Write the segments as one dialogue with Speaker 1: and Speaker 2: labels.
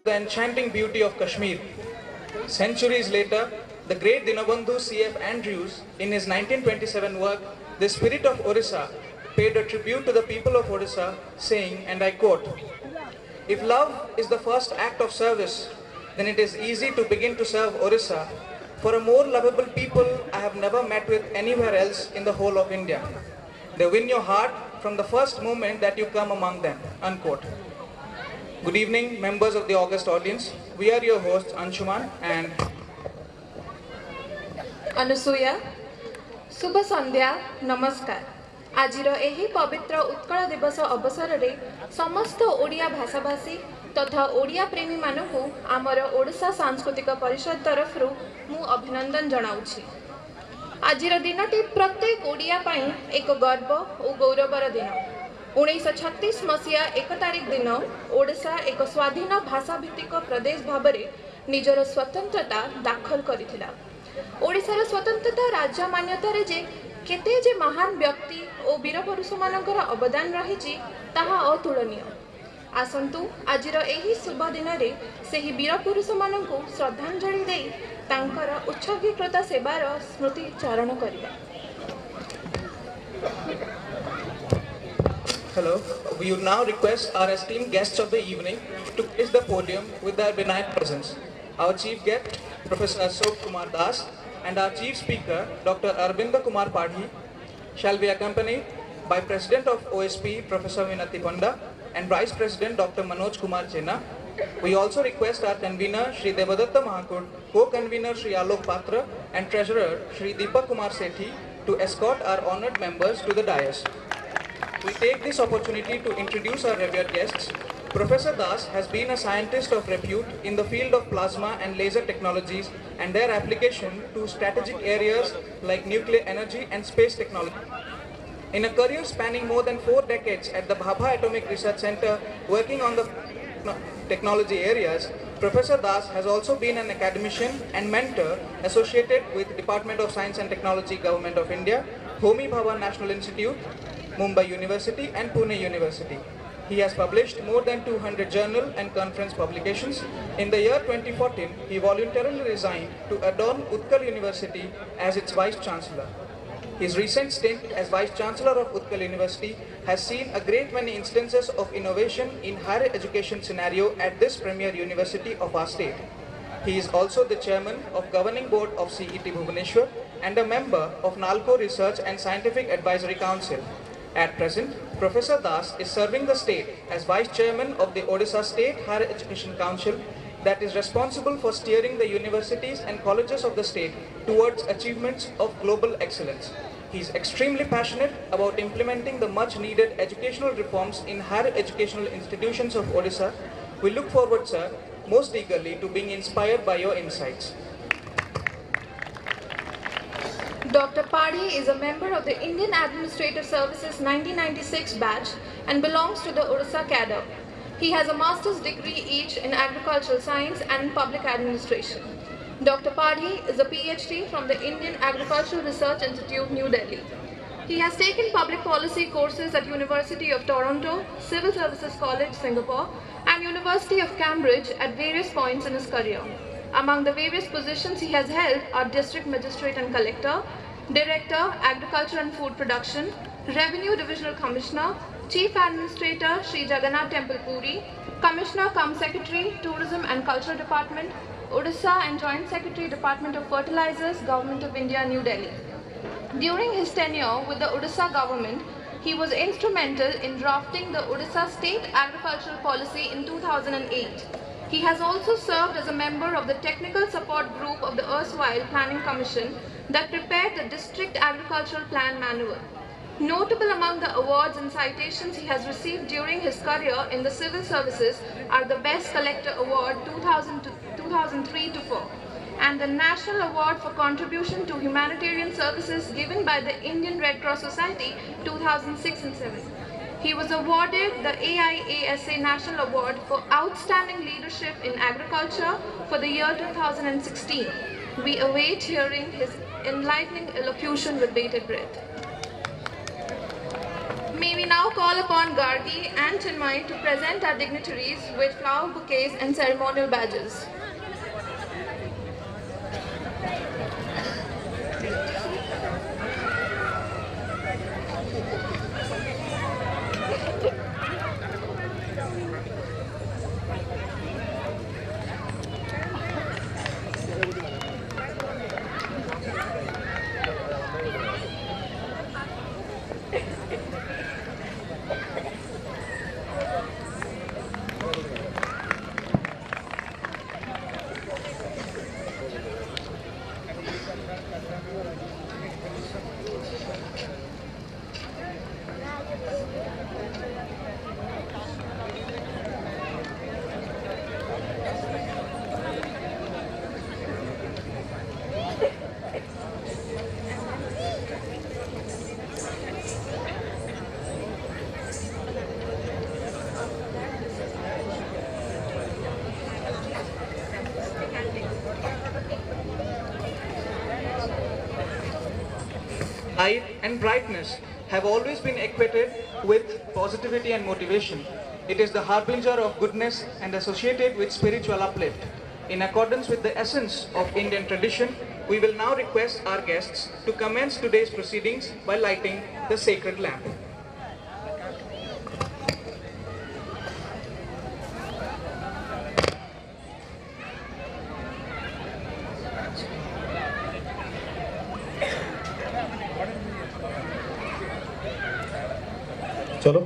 Speaker 1: the enchanting beauty of Kashmir. Centuries later, the great Dinabandhu C.F. Andrews, in his 1927 work, The Spirit of Orissa, paid a tribute to the people of Orissa, saying, and I quote, "If love is the first act of service, then it is easy to begin to serve Orissa, for a more lovable people I have never met with anywhere else in the whole of India. They win your heart from the first moment that you come among them." Unquote. Good evening, members of the august audience. We are your hosts, Anshuman and
Speaker 2: Anusuya शुभ संध्या नमस्कार। आजिर एही पवित्र उत्कल दिवस अवसर रे समस्त ओडिया भाषाभाषी तथा ओडिया प्रेमी मानकु आमर ओडिशा सांस्कृतिक परिषद तरफ मु अभिनंदन जनाउछि। आजिर दिनटी प्रत्येक ओडिया पाई एक गर्व और गौरवर दिन। 1936 मसीहा 1 तारिख दिन ओडिशा एक स्वाधीन भाषाभित्तिक प्रदेश भाव में निजर स्वतंत्रता दाखल करिथिला। ओडिशार स्वतंत्रता राज्य मान्यतार जे केते जे महान व्यक्ति और वीर पुरुष मानकर अवदान रही ताहा अतुलनीय। आसंतु आजिर एही शुभ दिन रे सेही वीर पुरुष मानकु श्रद्धांजलि देई तांकर उत्सर्गीकृत सेवार स्मृति चारण करिबा।
Speaker 1: hello. We would now request our esteemed guests of the evening to grace the podium with their benign presence. Our chief guest, Professor Ashok Kumar Das, and our chief speaker, Dr. Arvinda Kumar Padhi, shall be accompanied by President of OSP, Professor Vinati Panda, and Vice President, Dr. Manoj Kumar Chena. We also request our convener, Shri Devadatta Mahakur, co-convener, Shri Alok Patra, and treasurer, Shri Deepak Kumar Sethi, to escort our honored members to the dais. We take this opportunity to introduce our revered guests. Professor Das has been a scientist of repute in the field of plasma and laser technologies and their application to strategic areas like nuclear energy and space technology. In a career spanning more than 4 decades at the Bhabha Atomic Research Center working on the technology areas, Professor Das has also been an academician and mentor associated with Department of Science and Technology, Government of India, Homi Bhabha National Institute, Mumbai University and Pune University. He has published more than 200 journal and conference publications. In the year 2014, he voluntarily resigned to adorn Utkal University as its Vice Chancellor. His recent stint as Vice Chancellor of Utkal University has seen a great many instances of innovation in higher education scenario at this premier university of our state. He is also the chairman of Governing Board of CET Bhubaneswar and a member of NALCO Research and Scientific Advisory Council. At present, Professor Das is serving the state as Vice Chairman of the Odisha State Higher Education Council that is responsible for steering the universities and colleges of the state towards achievements of global excellence. He is extremely passionate about implementing the much needed educational reforms in higher educational institutions of Odisha. We look forward, sir, most eagerly to being inspired by your insights.
Speaker 2: Dr. Padhi is a member of the Indian Administrative Services 1996 batch and belongs to the Orissa cadre. He has a master's degree each in agricultural science and public administration. Dr. Padhi is a PhD from the Indian Agricultural Research Institute, New Delhi. He has taken public policy courses at University of Toronto, Civil Services College, Singapore, and University of Cambridge at various points in his career. Among the various positions he has held are District Magistrate and Collector, Director, Agriculture and Food Production, Revenue Divisional Commissioner, Chief Administrator, Sri Jagannath Temple Puri, Commissioner cum Secretary, Tourism and Culture Department, Odisha and Joint Secretary, Department of Fertilizers, Government of India, New Delhi. During his tenure with the Odisha government, he was instrumental in drafting the Odisha State Agricultural Policy in 2008. He has also served as a member of the Technical Support Group of the erstwhile Planning Commission that prepared the District Agricultural Plan Manual. Notable among the awards and citations he has received during his career in the civil services are the Best Collector Award 2003-4 and the National Award for Contribution to Humanitarian Services given by the Indian Red Cross Society 2006 and 7. He was awarded the AIASA National Award for Outstanding Leadership in Agriculture for the year 2016. We await hearing his enlightening elocution with bated breath. May we now now call upon Gargi and Chinmay to present our dignitaries with flower bouquets and ceremonial badges.
Speaker 1: Light and brightness have always been equated with positivity and motivation. It is the harbinger of goodness and associated with spiritual uplift. In accordance with the essence of Indian tradition, we will now request our guests to commence today's proceedings by lighting the sacred lamp.
Speaker 3: चलो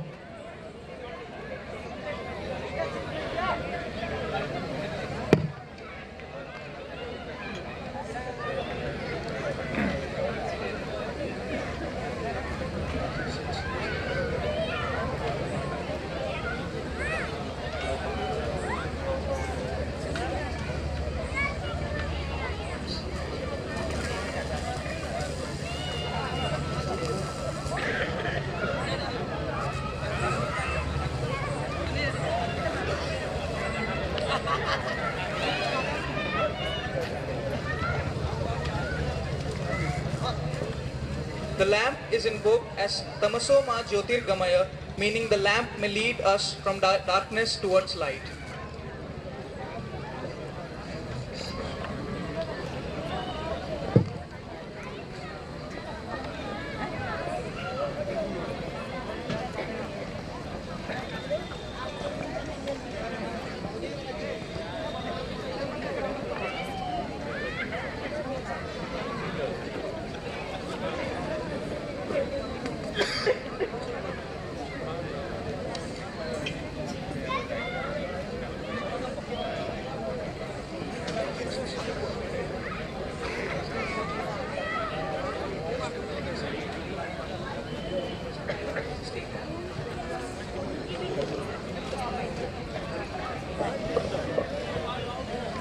Speaker 1: The lamp is invoked as Tamaso Ma Jyotirgamaya, meaning the lamp may lead us from darkness towards light.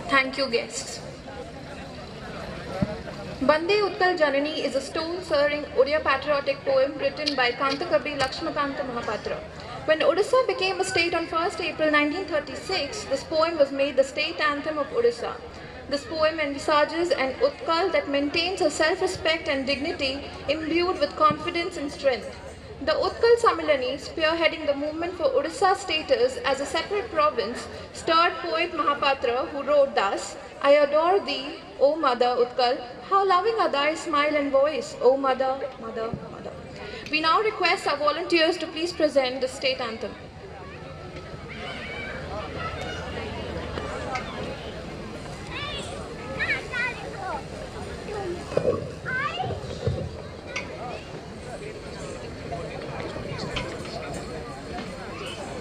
Speaker 2: Thank you, guests. Bande Utkal Janani is a stone-stirring Odia patriotic poem written by Kantakavi Lakshmakanta Mahapatra. When Odisha became a state on 1st April 1936, this poem was made the state anthem of Odisha. This poem envisages an Utkal that maintains her self-respect and dignity imbued with confidence and strength. The Utkal Samilani, spearheading the movement for Odisha's status as a separate province, stirred poet Mahapatra, who wrote thus: I adore thee, O Mother Utkal, how loving are thy smile and voice, O Mother, Mother, Mother. We now request our volunteers to please present the state anthem.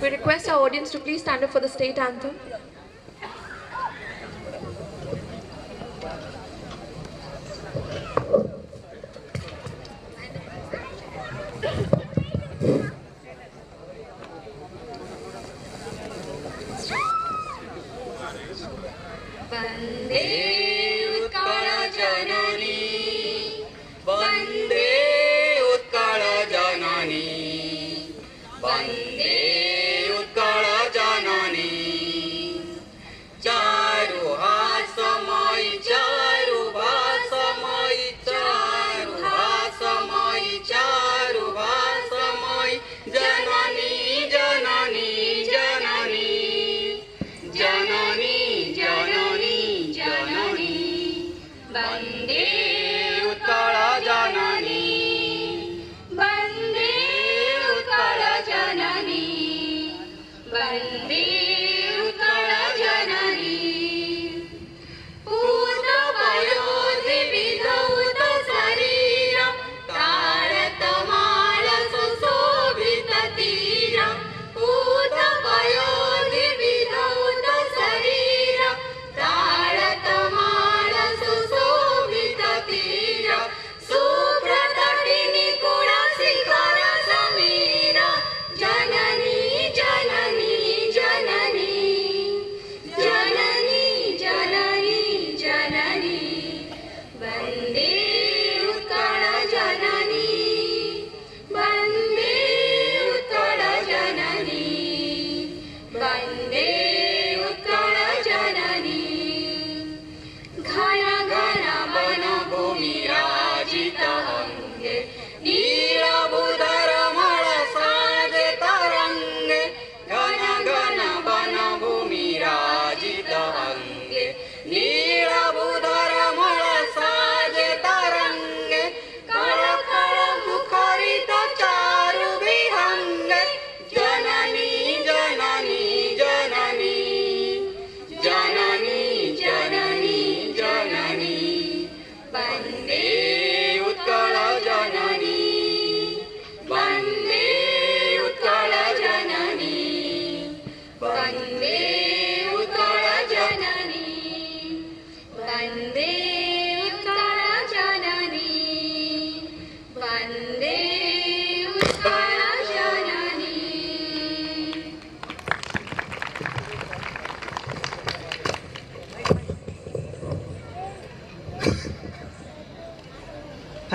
Speaker 2: We request our audience to please stand up for the state anthem.
Speaker 4: Vande Utkala Janani, Vande Utkala Janani, Vande Utkala Janani. Charu hasamai, charu bhasamai, charu hasamai, charu bhasamai, Janani.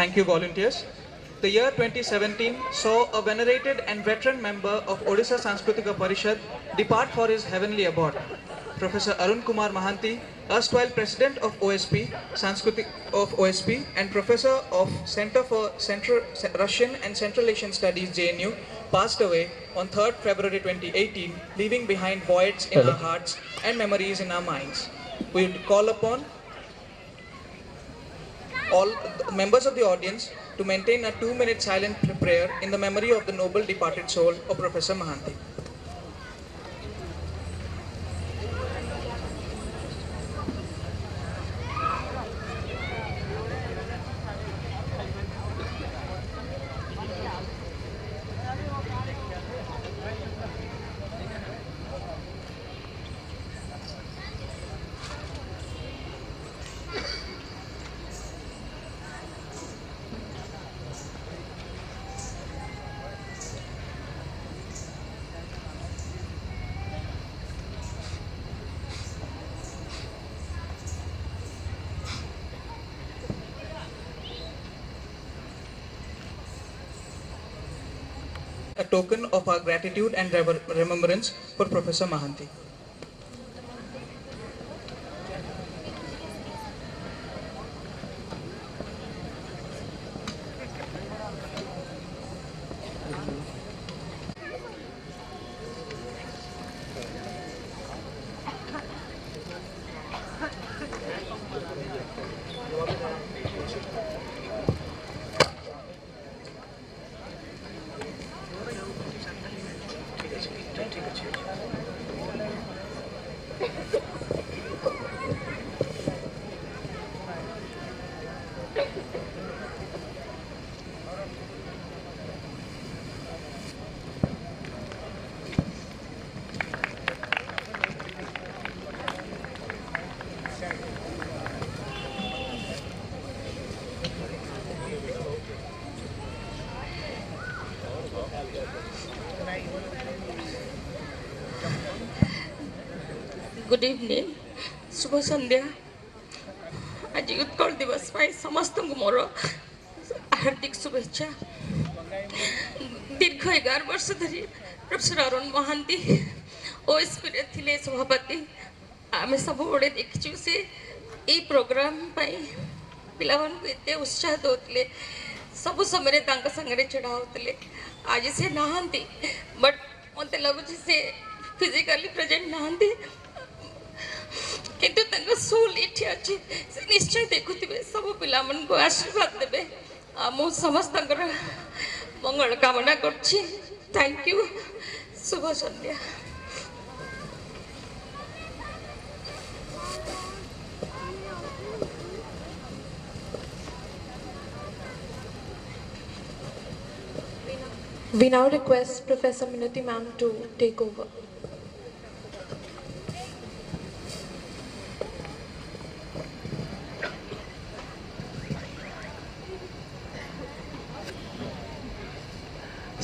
Speaker 1: Thank you, volunteers. The year 2017 saw a venerated and veteran member of Odisha Sanskritika Parishad depart for his heavenly abode. Professor Arun Kumar Mahanti, erstwhile President of OSP, and Professor of Center for Russian and Central Asian Studies, JNU, passed away on 3rd February 2018, leaving behind voids in our hearts and memories in our minds. We would call upon all the members of the audience to maintain a 2-minute silent prayer in the memory of the noble departed soul of Professor Mahanti. A token of our gratitude and remembrance for Professor Mahanti.
Speaker 3: Good evening शुभ संध्या आज उत्कल दिवस पाई समस्त मोर हार्दिक शुभेच्छा दीर्घ 11 वर्ष धरी professor Arun Mahanti OSP रे थिले सभापति आमे सब बड़े देखिछु से ए प्रोग्राम पाई पिलावन को एते उत्साह दोतले सब समय तांका संगे चढ़ा होतले आज से नहांती बट मते लगुछि से फिजिकली प्रेजेंट नहांती किंतु तंग सोल इठी अछि से निश्चय देखुथिबे सब पिला मन को आशीर्वाद देबे मो समस्त मंगल कामना करछि thank you Shubh Sandhya
Speaker 2: We now request Professor Minati ma'am to take over.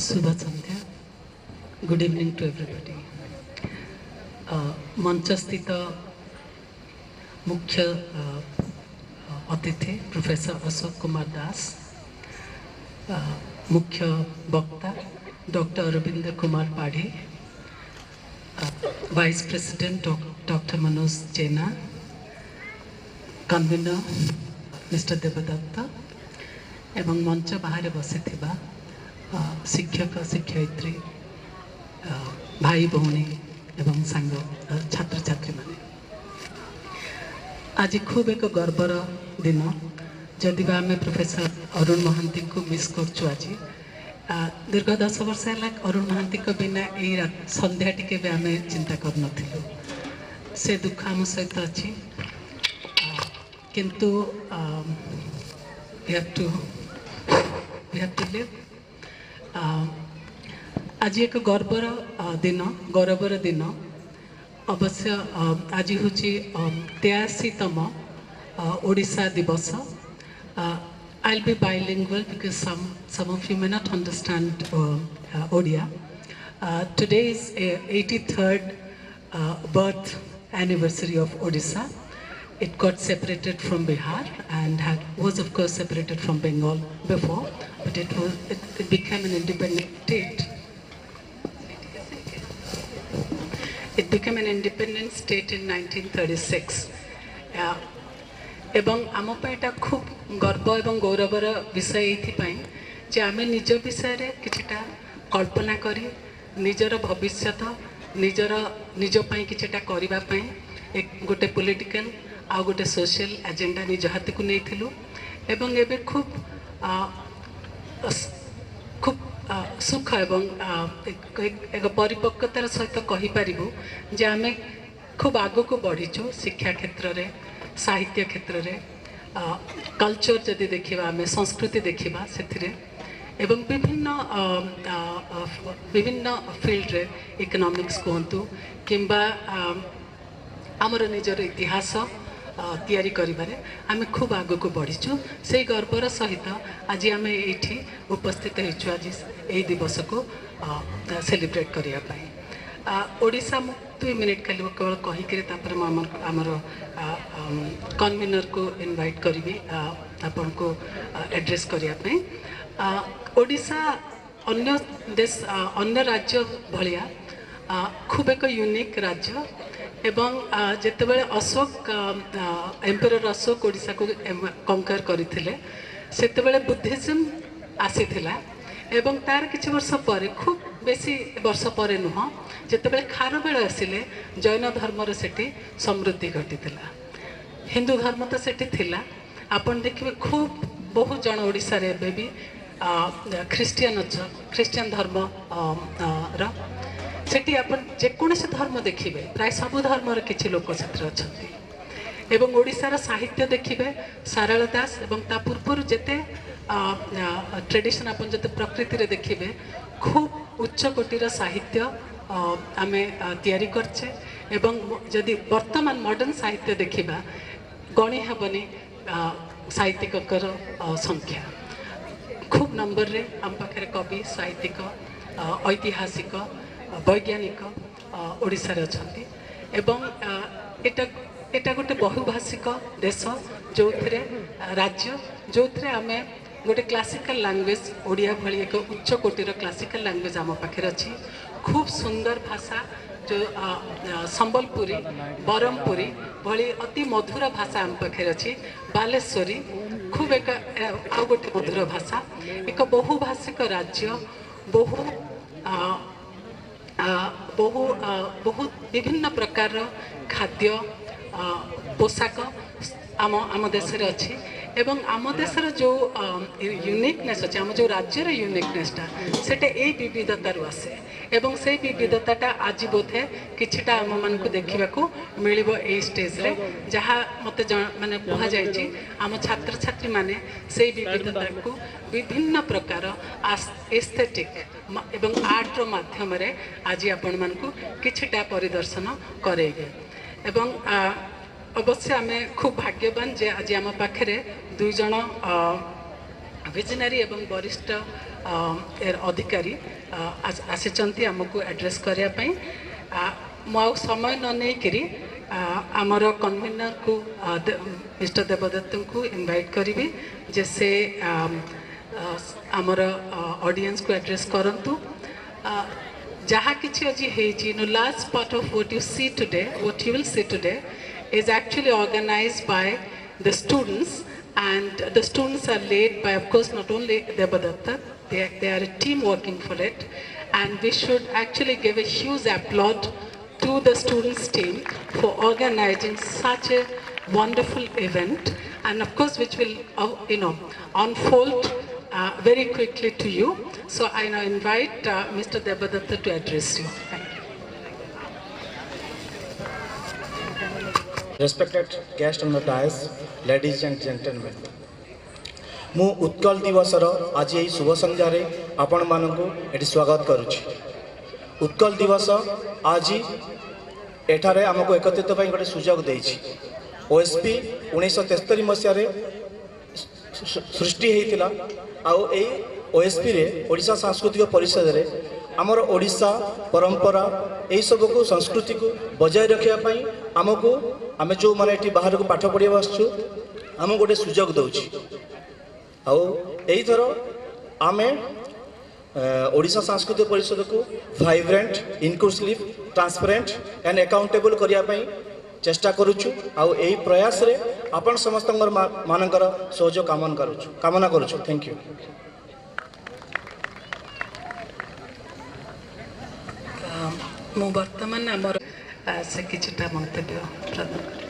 Speaker 5: Subha Sandhya. Good evening to everybody. मंचस्थित मुख्य अतिथि प्रोफेसर अशोक कुमार दास, मुख्य वक्ता doctor Arvind Kumar Padhi, vice president doctor Manoj Jena, convener mister देवदत्त एवं मंच बाहर बसी शिक्षक शिक्षयित्री भाई भौणी एवं सांग छात्र छात्री माने आज खूब एक गर्वर दिन जदि आम प्रोफेसर अरुण महांती को मिस करछु आज दीर्घ 10 वर्ष है अरुण महांती को बिना यही संध्या टी भी आम चिंता कर नथिलु से दुख आम सहित अच्छी किंतु we have to live आज एक गर्वर दिन गौरवर दिन अवश्य आज हूँ 83तम ओडिशा दिवस I'll be bilingual because some of you may not understand Odia. Today is 83rd birth anniversary of Odisha it got separated from Bihar and was of course separated from Bengal before, but it became an independent state. It became an independent state in 1936. एवं आम पाइटा खूब गर्व एवं गौरवर विषय ये जे आम निज विषय किछिटा कल्पना करी निजर भविष्यत निजपाई किछिटा करिबा पई एक गोटे पॉलिटिकल आ गोटे सोशल एजेंडा निज हाथ को नहीं एवं एबे खूब खूब सुख एवं एक परिपक्वतार सहित कहीपरू जे आम खूब आगु को बढ़ीचु शिक्षा क्षेत्र में साहित्य क्षेत्र में कल्चर जदि देखा आम संस्कृति देखा से एवं विभिन्न विभिन्न फील्ड रे इकोनॉमिक्स कहतु किंबा आमर निजर इतिहास तैयारी करिबारे आमे खूब आगु को बढ़ीचु से गर्वर सहित आज आम ये उपस्थित होइछु आज यही दिवस को सेलिब्रेट करिया पाई ओडिशा मु 2 मिनिट खाली केवल कहीकि आमर कन्वीनर को इनवाइट करी आपन को एड्रेस करने ओडिशा अन्य देश अन्य राज्य भाया खूब एक यूनिक राज्य एवं जितेबले अशोक एम्परर अशोक ओडिशा को कंकर करते सेतेबले बुद्धिज्म आसीथिला एवं तार किछि वर्ष पर खूब बेसी वर्ष पर नुह जितेबले खारबेल आसिले जैन धर्मर सेठी समृद्धि घटीला हिंदू धर्म तो सेठी थिला आपन देखिए खूब बहुत जन ओडिशा रे एबे भी ख्रिस्टियन धर्म सेठी आपन जेकोसी धर्म देखिए प्राय सबु धर्मर किछि लोक क्षेत्र अछंती एवं ओडिशार साहित्य देखिए सारला दास एवं ता पूर्वर जेते ट्रेडिशन आपन जते प्रकृति रे देखिए खूब उच्च कोटीर साहित्य आमे तैयारी करछे एवं जदि वर्तमान मॉडर्न साहित्य देखिबा गणी हेबनी साहित्यिकर संख्या खूब नंबर रे आम पाखे कवि साहित्यिक ऐतिहासिक वैज्ञानिक ओडिशा रे अछंती एवं एटा गोटे बहुभाषिक देश जो राज्य जो आमे गोटे क्लासिकल लैंग्वेज ओडिया भली एक उच्च कोटीर क्लासिकल लैंग्वेज आम पाखे अच्छी खूब सुंदर भाषा जो संबलपुरी बरमपुरी भली अति मधुर भाषा आम पाखे अच्छी बालेश्वरी खूब एक आउ गोटे मधुर भाषा एक बहुभाषिक राज्य बहु बहु बहुत विभिन्न प्रकार खाद्य पोशाक आम आम देश अच्छी एवं आम देशर जो यूनिकनेस अच्छे आम जो राज्यर यूनिकनेसटा सेटा यही विविधतारू आसे एवं से विविधताटा आज बोधे किछिटा आम मानकु देखिबाकू मिलिबो ए स्टेज रे जहाँ मते माने कहा जायछि आम छात्र छात्री माने से विविधताकू विभिन्न प्रकार एस्थेटिक एवं आर्ट रो माध्यम रे आज आपण मानकु किछिटा परिदर्शन करेगे एवं अवश्य आम खूब भाग्यवान जे आज आम पाखे दुई जन विजनरी एवं वरिष्ठ अधिकारी आसी आमको एड्रेस करने मु समय न नहीं करी आमर कन्वीनर को मिस्टर देवदत्त को इनवाइट करी जे से आमर ऑडियंस को एड्रेस करंतु जहाँ किसी आज है last part of what you see today what you will see today is actually organized by the students, and the students are led by, of course, not only Devadatta, they are a team working for it, and we should actually give a huge applaud to the students team for organizing such a wonderful event, and of course which will unfold very quickly to you. So I now invite Mr. Devadatta to address you. Thank you.
Speaker 6: Respected guests on the dais, ladies and gentlemen, मु उत्कल दिवसर आज यही शुभ संध्यार आपण मानू ये स्वागत करुच्ची। उत्कल दिवस आज एठारे आमको एकत्रित गोटे सुजोग देछि। ओएसपी 1973 मसीह सृष्टि होता ओएसपी रे ओडिशा सांस्कृतिक परिषद रे आमर ओडिशा परंपरा यही सब को संस्कृति को बजाय रखापी आमको आम जो मैंने ये बाहर को पाठ पढ़ा आसचु आम गोटे सुजोग दौची आईथर आम ओडिशा सांस्कृतिक परिषद को vibrant inclusive transparent and accountable करने चेष्टा करुचु आउ यही प्रयास रे आपण समस्त मानकर सहयोग कामना करुचु थैंक यू।
Speaker 5: ମୁଁ ବର୍ତ୍ତମାନ ଆମର ସେ କିଛିଟା ମନ୍ତବ୍ୟ ପ୍ରଦାନ କରିବି।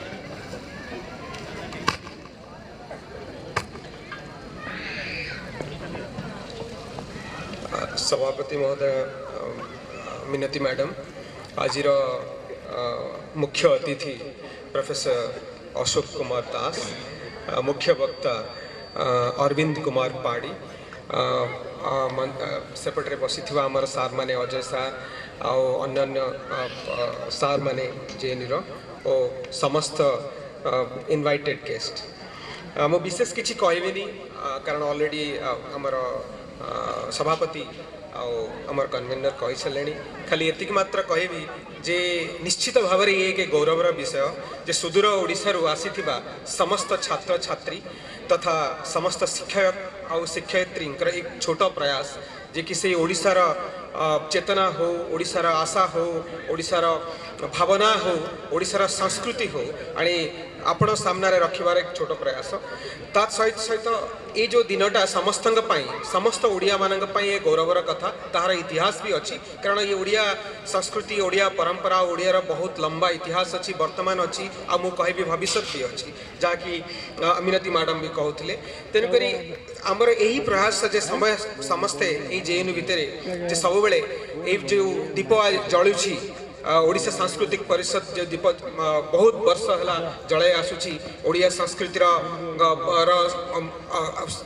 Speaker 7: सभापति महोदय मिनती मैडम आज मुख्य अतिथि प्रोफेसर अशोक कुमार दास मुख्य वक्ता अरविंद कुमार पाड़ी सेपटे बसी आमर सार माने अजय सार अन्य सार माने जेएनयू रो समस्त इनवाइटेड गेस्ट मु विशेष किसी कहबी कारण ऑलरेडी आमर सभापति आमर कन्वेनर कही सारे खाली एति मात्र कहबी जे निश्चित भाव में ये एक गौरवर विषय जे सुदूर ओडिशा आसी समस्त छात्र छात्री तथा समस्त शिक्षक आउ शिक्षयित्री एक छोट प्रयास जे कि से ओडिशार चेतना हो ओडिशार आशा हो ओडिशार भावना हो ओडिशार संस्कृति हो आनी आपण सामने रखिबार एक छोट प्रयास ता सहित सहित ये जो दिनटा समस्त ओडिया मानक ये गौरवर कथा तार इतिहास भी अच्छी कारण ये ओडिया संस्कृति ओडिया परंपरा ओडियार बहुत लंबा इतिहास अच्छी वर्तमान अच्छी आ मु कहबी भविष्य भी अच्छी जहाँकि मिनती मैडम भी कहते तेणुक आमर यही प्रयास जे समय समस्ते जेएनयू भितर सब बेले जो दीप जलुची ओडिशा सांस्कृतिक परिषद जो दीप बहुत वर्ष है जलाई आसूची ओडिया संस्कृतिर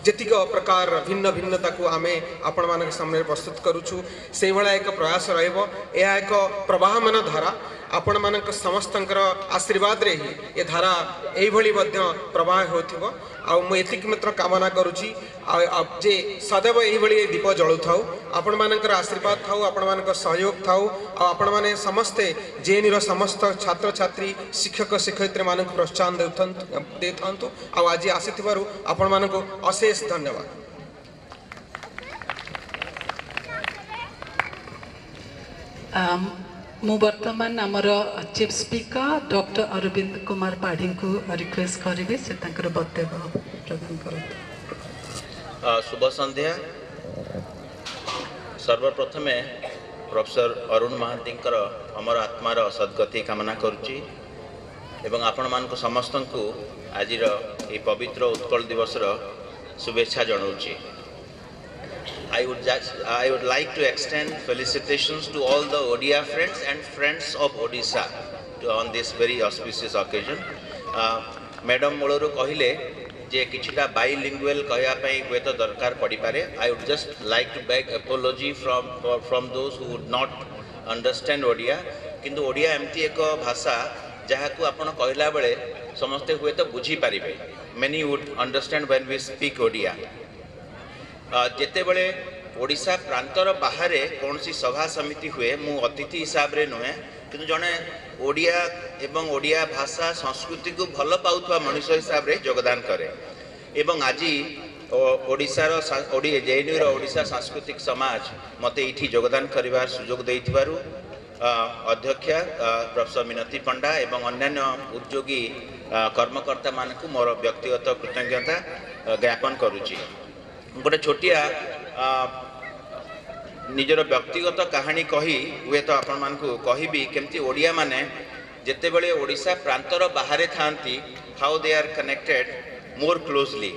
Speaker 7: जेतिक प्रकार भिन्न भिन्नता को आमे आपण मान सामने प्रस्तुत करूछु से भला एक प्रयास रहिबो यह एक प्रवाहमान धारा आपण मानक समस्तंकर आशीर्वाद रे ही ये धारा एई भली मध्य प्रवाह होथिबो आ मु एतिक मात्र कामना करूची जे सदैव एई भली दीप जळु थाउ आपण मानकर आशीर्वाद थाउ आपण मानक सहयोग थाउ आ आपण माने समस्ते जेएनयू समस्त छात्र छात्री शिक्षक शिक्षयित्री मानक प्रोत्साहन देथंतु आ आज आसीथिबारु आपण मानक अशेष धन्यवाद।
Speaker 5: ମୁଁ ବର୍ତ୍ତମାନ ଆମର chief speaker doctor Arvind Kumar ପାଢ଼ୀଙ୍କୁ ରିକ୍ୱେଷ୍ଟ କରିବି ସେ ତାଙ୍କର ବକ୍ତବ୍ୟ ପ୍ରଦାନ କରନ୍ତୁ।
Speaker 8: शुभ संध्या सर्वप्रथमे प्रोफेसर अरुण महांतींकर अमर आत्मार सद्गति कामना करुच्ची एवं आपण मान समस्त को आज ये पवित्र उत्कल दिवस शुभेच्छा जनाऊँगी। I would like to extend felicitations to all the Odia friends and friends of Odisha on this very auspicious occasion. Madam मूलरू कहले जे किछिटा बाइलिंगुअल कहयापई हुए तो दरकार पड़ी पारे। I would just like to beg apology from those who would not understand Odia किंतु ओडिया एमती एक भाषा जहाँ को आपण कहला बेले समस्ते हुए तो बुझी पारिबे। Many would understand when we speak Odia। जेते बड़े ओडिशा प्रांतर बाहर कौन सी सभा समिति हुए मु अतिथि हिसाब रे नुहे किंतु जने ओडिया एवं ओडिया भाषा संस्कृति को भल पाउथवा मनुष्य हिसाब रे योगदान करे एवं आज ओडिशार जेएनयू रो ओडिशा सांस्कृतिक समाज मते इठी योगदान करिवार सुयोग देइथिबारु अध्यक्षा प्रोफेसर मिनती पंडा एवं अन्यान्य उद्योगी कर्मकर्ता मानकु मोर व्यक्तिगत कृतज्ञता ज्ञापन करुची। गोटे छोटिया निजर व्यक्तिगत कहानी कही हुए तो आपण मान को कहबी केमती ओडिया माने जेते बेले ओडिशा प्रांतर बाहर थांती how they are connected more closely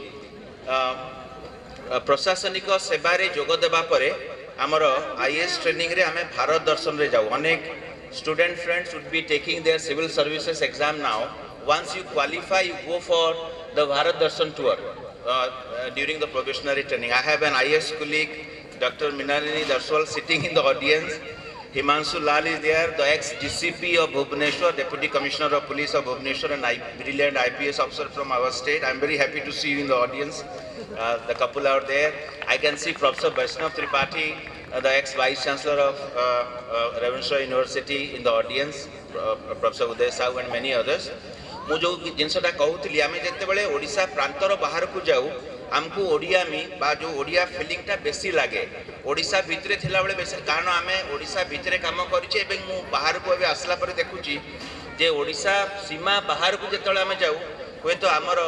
Speaker 8: प्रशासनिक सेवा रे जोग देबा परे हमर आईएएस ट्रेनिंग रे हमें भारत दर्शन रे जाऊ अनेक student friends would be taking their civil services exam now once you qualify you go for the Bharat Darshan tour during the probationary training. I have an IAS colleague, Dr. Minalini Darswal, sitting in the audience. Himanshu Lal is there, the ex-DCP of Bhubaneswar, Deputy Commissioner of Police of Bhubaneswar, and brilliant IPS officer from our state. I am very happy to see you in the audience. The couple are there. I can see Professor Vaishnav Tripathi, the ex-Vice Chancellor of Ravenshaw University in the audience, Professor Uday Sahu and many others. ମୁଁ ଯେଉଁ ଜିନିଷଟା କହୁଥିଲି ଆମେ ଯେତେବେଳେ ଓଡ଼ିଶା ପ୍ରାନ୍ତର ବାହାରକୁ ଯାଉ ଆମକୁ ଓଡ଼ିଆମୀ ବା ଯେଉଁ ଓଡ଼ିଆ ଫିଲିଂଟା ବେଶୀ ଲାଗେ ଓଡ଼ିଶା ଭିତରେ ଥିଲାବେଳେ ବେଶୀ କାରଣ ଆମେ ଓଡ଼ିଶା ଭିତରେ କାମ କରିଛେ ଏବଂ ମୁଁ ବାହାରକୁ ଏବେ ଆସିଲା ପରେ ଦେଖୁଛି ଯେ ଓଡ଼ିଶା ସୀମା ବାହାରକୁ ଯେତେବେଳେ ଆମେ ଯାଉ ହୁଏତ ଆମର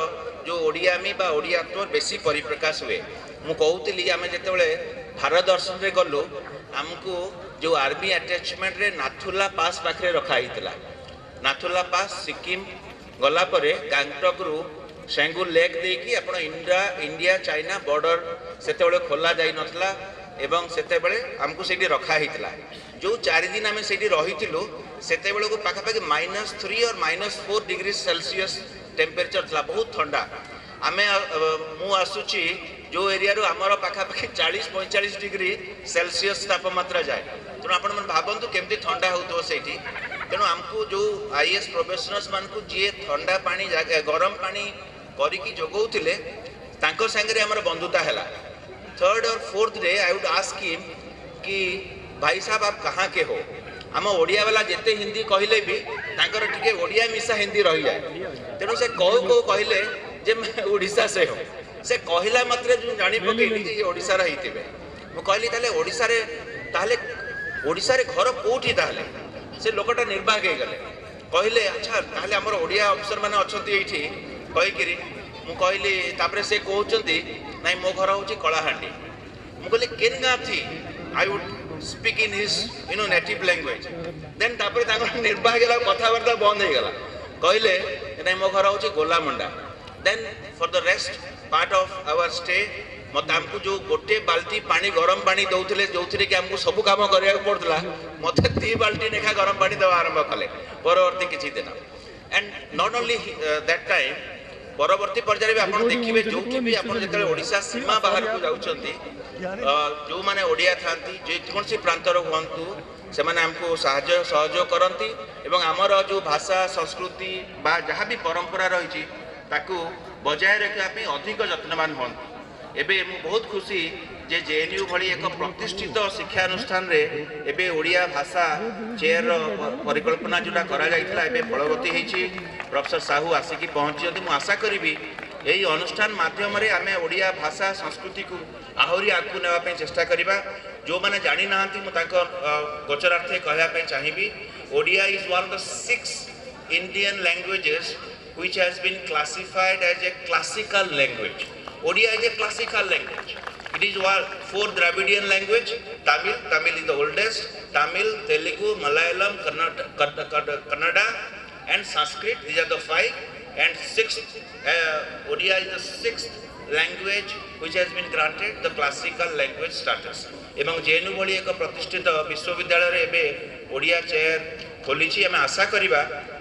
Speaker 8: ଯେଉଁ ଓଡ଼ିଆମୀ ବା ଓଡ଼ିଆତ୍ୱ ବେଶୀ ପରିପ୍ରକାଶ ହୁଏ। ମୁଁ କହୁଥିଲି ଆମେ ଯେତେବେଳେ ଭାରତ ଦର୍ଶନରେ ଗଲୁ ଆମକୁ ଯେଉଁ ଆର୍ମି ଆଟାଚମେଣ୍ଟରେ ନାଥୁଲା ପାସ୍ ପାଖରେ ରଖା ହେଇଥିଲା। ନାଥୁଲା ପାସ୍ ସିକିମ୍ गला परे गांगटकरू शेंगुर लेक देकी आपण इंडिया चाइना बॉर्डर सेतेबेले खोला जाई नथला एवं सेतेबेले हमकु सेठी रखा हितला। जो 4 दिन आमे सेठी रहितिलु सेतेबेले को पाखापाखि -3 और -4 डिग्री सेल्सियस टेम्परेचर थला, बहुत ठंडा। आमे मु आसुची जो एरिया रो हमर पाखापाखि 40-45 डिग्री सेल्सियस तापमात्रा जाए। तेणु आपण मन भाबंतु केमती ठंडा होतो सेठी। तेणु आमको जो आईएएस प्रोफेशनल्स मान को जी ठंडा पानी गरम पानी करिकी जोगौथिले तांकर संगे हमर बंधुता हैला। 3rd और 4th day I would ask him कि भाई साहब आप कहाँ के हो। आम ओडिया वाला जेते हिंदी कहले भी तांकर टिके ओडिया मिसा हिंदी रही जाए। तेणु से कहू कहले जे मैं ओडिशा से हो। से कहला मात्र जो जानी पकेली जे ओडिशा रे हितिबे। मु कहली ताले ओडिशा रे ताले ओडिशा रे घर कोठी ताले से लोकटा निर्वाह हो गले कहले अच्छा ताहले हमर ओडिया अफसर माने अछंती एठी कहिकिरी मु कहली तापरे से कहउचंती नाही मो घर होची कलाहांडी। मु कहली केन गा थी I would speak in his native language. Then तापरे तांगर निर्वाह गेला कथावार्ता बंद हो गला कहले नाही मो घर होची Golamunda. Then for the rest part of our stay मत आमको जो गोटे बाल्टी पानी गरम पानी दौले जो थी कि आमको सब कम करा पड़ता मत 2 बाल्टी लेखा गरम पानी देवा आरंभ कले परवर्ती किसी दिन। And not only that time परवर्ती पर्यायर भी आप देखिए जो भी आप जो ओडिशा सीमा बाहर को जाउछंती जो माने ओडिया थांती जेकोसी प्रांतर हुंतु से माने हमको साहाय्य सहयोग करती एवं आमर जो भाषा संस्कृति बा जहाँ भी परंपरा रही ताकू बजाय रखापी अधिक जत्नवान हूँ। एबे मु बहुत खुशी जे जेएनयू भली एक प्रतिष्ठित शिक्षानुष्ठान रे एबे ओडिया भाषा चेयर परिकल्पना जोटा करा जाइतला एबे फलवती हेछि। प्रोफेसर साहू आसिकी पहुंचि मु आशा करिबी एही अनुष्ठान माध्यम रे आमे ओडिया भाषा संस्कृति को आहुरी आगु नेवा पे चेष्टा करिबा। जो माने जानि नाहंती मु ताको गोचरार्थे कहया पे चाहिबी Odia is one of the 6 Indian languages which has been classified as a classical language. Odia is a classical language. It is one 4 Dravidian language. Tamil is the oldest. Tamil, Telugu, Malayalam, Kannada, and Sanskrit. These are the 5. And 6th, Odia is the 6th language which has been granted the classical language status. एवं JNU भली एक प्रतिष्ठित विश्वविद्यालय रे एबे Odia chair खोली आम आशा करवा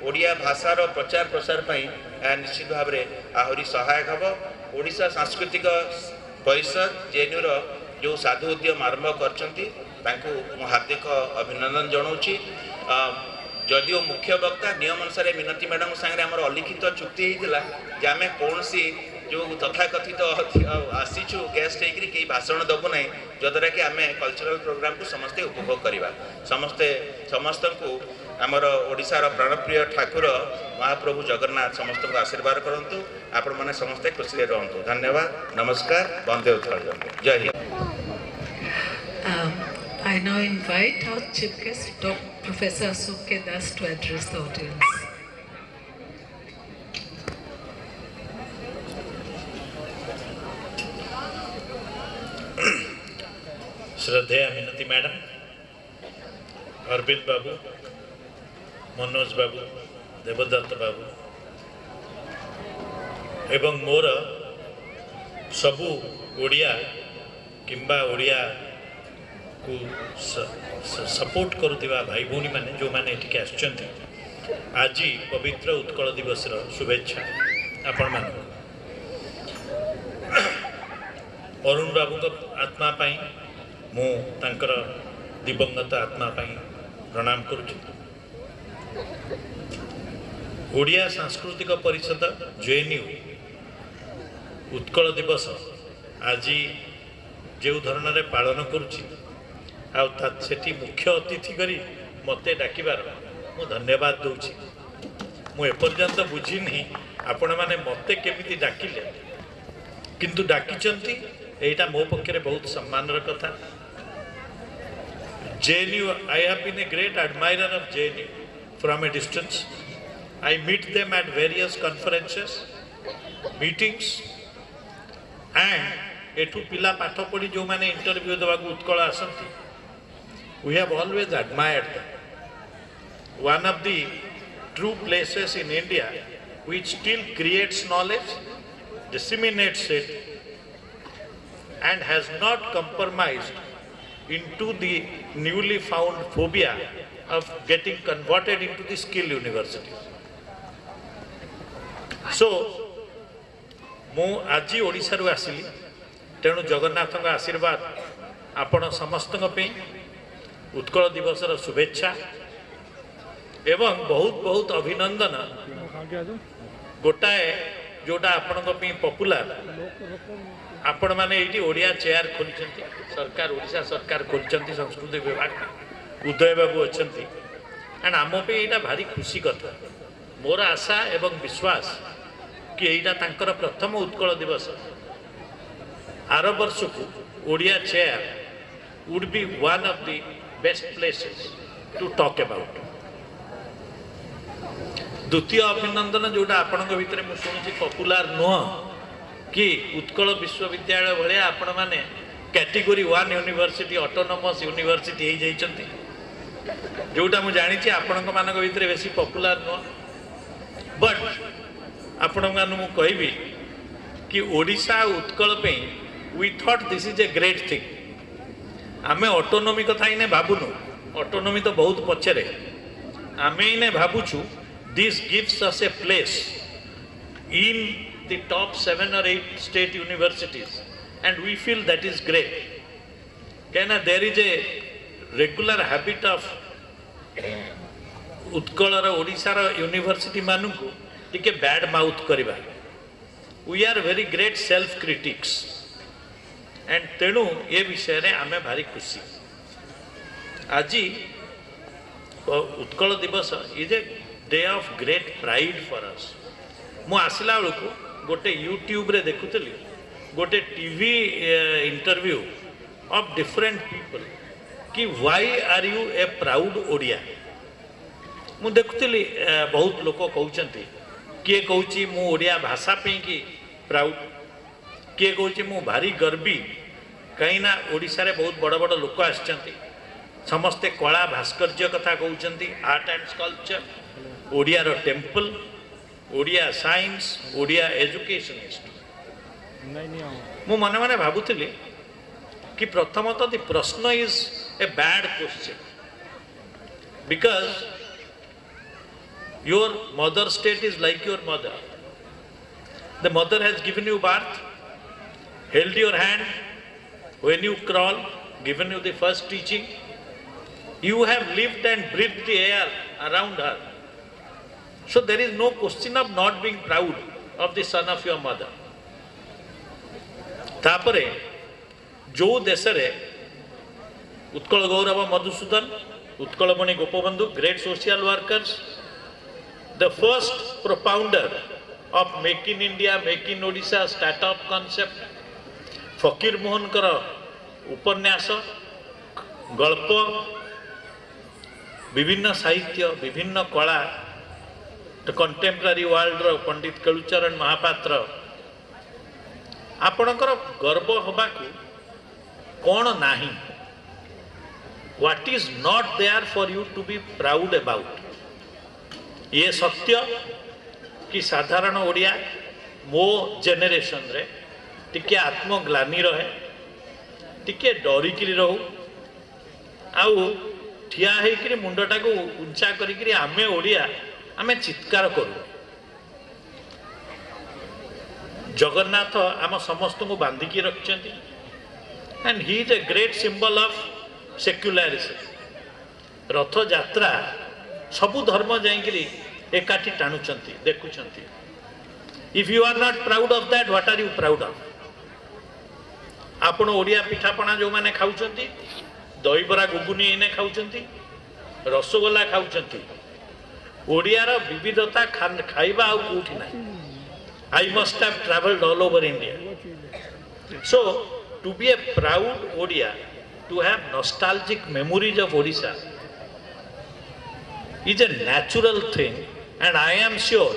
Speaker 8: ओडिया भाषार प्रचार प्रसार निश्चित भाव में आहरी सहायक हम। ओडिशा सांस्कृतिक परिषद जेएनयू जो साधु उद्यम आरंभ कर हार्दिक अभिनंदन जनाऊँगी। जदिओ मुख्य वक्ता नियम अनुसार मिनती मैडम सागर आम अलिखित चुक्ति होता जे आम कौन जो तथाकथित आसीचु गेस्ट होकर कई भाषण दबू ना जद्वारा कि आम कल्चरल प्रोग्राम को समस्ते उपभोग करवा। समस्त को आमर ओडिशार प्राणप्रिय ठाकुर महाप्रभु जगन्नाथ समस्त को आशीर्वाद करंतु। आपण माने समस्ते खुशी रहंतु। धन्यवाद, नमस्कार, वंदे उत्कल, जय Hind.
Speaker 5: I now invite our chief guest, Professor Ashok K. Das, to address the audience.
Speaker 9: श्रद्धेय मिनती मैडम, अरविंद बाबू, मनोज बाबू, देवदत्त बाबू एवं मोर सबू ओडिया किंबा ओडिया को सपोर्ट करुवा भाई भौणी मैंने जो मैंने एटिके आसुचंती आज पवित्र उत्कल दिवस शुभेच्छा आपण मान। अरुण बाबू आत्मा पाई मु तांकर दिवंगत आत्मा पाई प्रणाम करुछु। ओडिया सांस्कृतिक परिषद जेएनयू उत्कल दिवस आज जो धरण पालन करुछि आठी मुख्य अतिथि करी मते डाकिबार मु धन्यवाद दूची। मु एपर्यंत बुझीनी आपण मैंने मते केमिति डाकिले किंतु डाकिचंती एटा मो पक्षरे बहुत सम्मान कथा। JNU, I have been a great admirer of JNU from a distance. I meet them at various conferences, meetings, and एठू पिला पाठ पढ़ी जो मैंने इंटरव्यू देवाक उत्कल आसती, we have always admired them. One of the true places in India which still creates knowledge, disseminates it, and has not compromised into the newly found phobia of getting converted into the skill university. So, मु आज ओडिशा रु आसिली तेणु जगन्नाथ आशीर्वाद आपण समस्त उत्कल दिवस शुभेच्छा एवं बहुत बहुत अभिनंदन। गोटाए जोटा आपण पपुलार आपण मैंने ये ओडिया चेयर खोली सरकार ओडिशा सरकार खोली संस्कृति विभाग उदय बाबू अच्छा एंड आम पे यहाँ भारी खुशी कथा। मोर आशा एवं विश्वास कि यहाँ तांकर प्रथम उत्कल दिवस आर वर्ष को Odia chair would be one of the best places to talk about. द्वितीय अभिनंदन जोटा आपण भितर मुझे शुणुची पपुलार नुह कि उत्कल विश्वविद्यालय भाया आपण मैंने कैटेगोरी 1 यूनिवर्सिटी ऑटोनोमस यूनिवर्सिटी हो जाती जोटा मुझे जानी आपण मान भितर बेसी पपुलार नुह बट आपण मान कहबी कि ओडिशा उत्कल पे we thought this is a great thing. आमे ऑटोनोमी कथा इने भावुनु, ऑटोनोमी तो बहुत पछरे आमे इने भावुछु this gives us a place in the top 7 or 8 state universities and we feel that is great. Can there is a regular habit of Utkal or Odisha university manuku टिके bad mouth करिबा। We are very great self critics and तेणु ये विषय रे आमे भारी खुशी। आज उत्कल दिवस is a day of great pride for us। मु आसिला बेलू गोटे यूट्यूब रे देखुली गोटे TV interview of different people कि why are you a proud Odia. मु देखुली बहुत लोक कहते किए कहूँ मु ओडिया भाषा पे कि प्राउड, किए कहूँ मु भारी गर्वी कहीं ओडिशा रे बहुत बड़ बड़ लोक आसचंती समस्ते कला भास्कर्य कथा कहते आर्ट एंड स्कल्पचर ओडिया रो temple Odia science Odia educationist. मु मन मन भावुली कि प्रथमतः द प्रश्न is a bad question because your mother state is like your mother. The mother has given you birth, held your hand when you crawl, given you the first teaching, you have lived and breathed the air around her. So there is no question of not being proud of the son of your mother. तापरे जो देश रे उत्कल गौरव Madhusudan, Utkalmani Gopabandhu, great social workers, the first propounder of Make in India, Make in Odisha startup concept, फकीर मोहन कर उपन्यास, गल्प, विभिन्न साहित्य, विभिन्न कला, कंटेम्परारी वर्ल्ड रो पंडित केलुचरण महापात्र, आपणकर गर्व हबाकू कौन नाही, what is not there for you to be proud about. ये सत्य कि साधारण ओडिया मो जेनेरेशन रे टिके आत्मग्लानी रहे, टिके डरिकी रहू, आउ ठिया होकर मुंडटा को उंचा करी आमे ओडिया आमे चित्कार करू। जगन्नाथ आम समस्त को बांधिकी रखिंट and he is a great symbol of secularism. Rath Yatra सबु धर्म जाइकरी एकाठी टाणुचंती देखुचंती। If you are not proud of that what are you proud of. आपण ओडिया पिठापणा जो माने खाउचंती दहीबरा गुगुनी एने खाऊंती रसगोला खाऊंती ओडियार विविधता खाइबा आउ कोठी ना I must have travelled all over India so to be a proud Odia to have nostalgic memories of Odisha is a natural thing and I am sure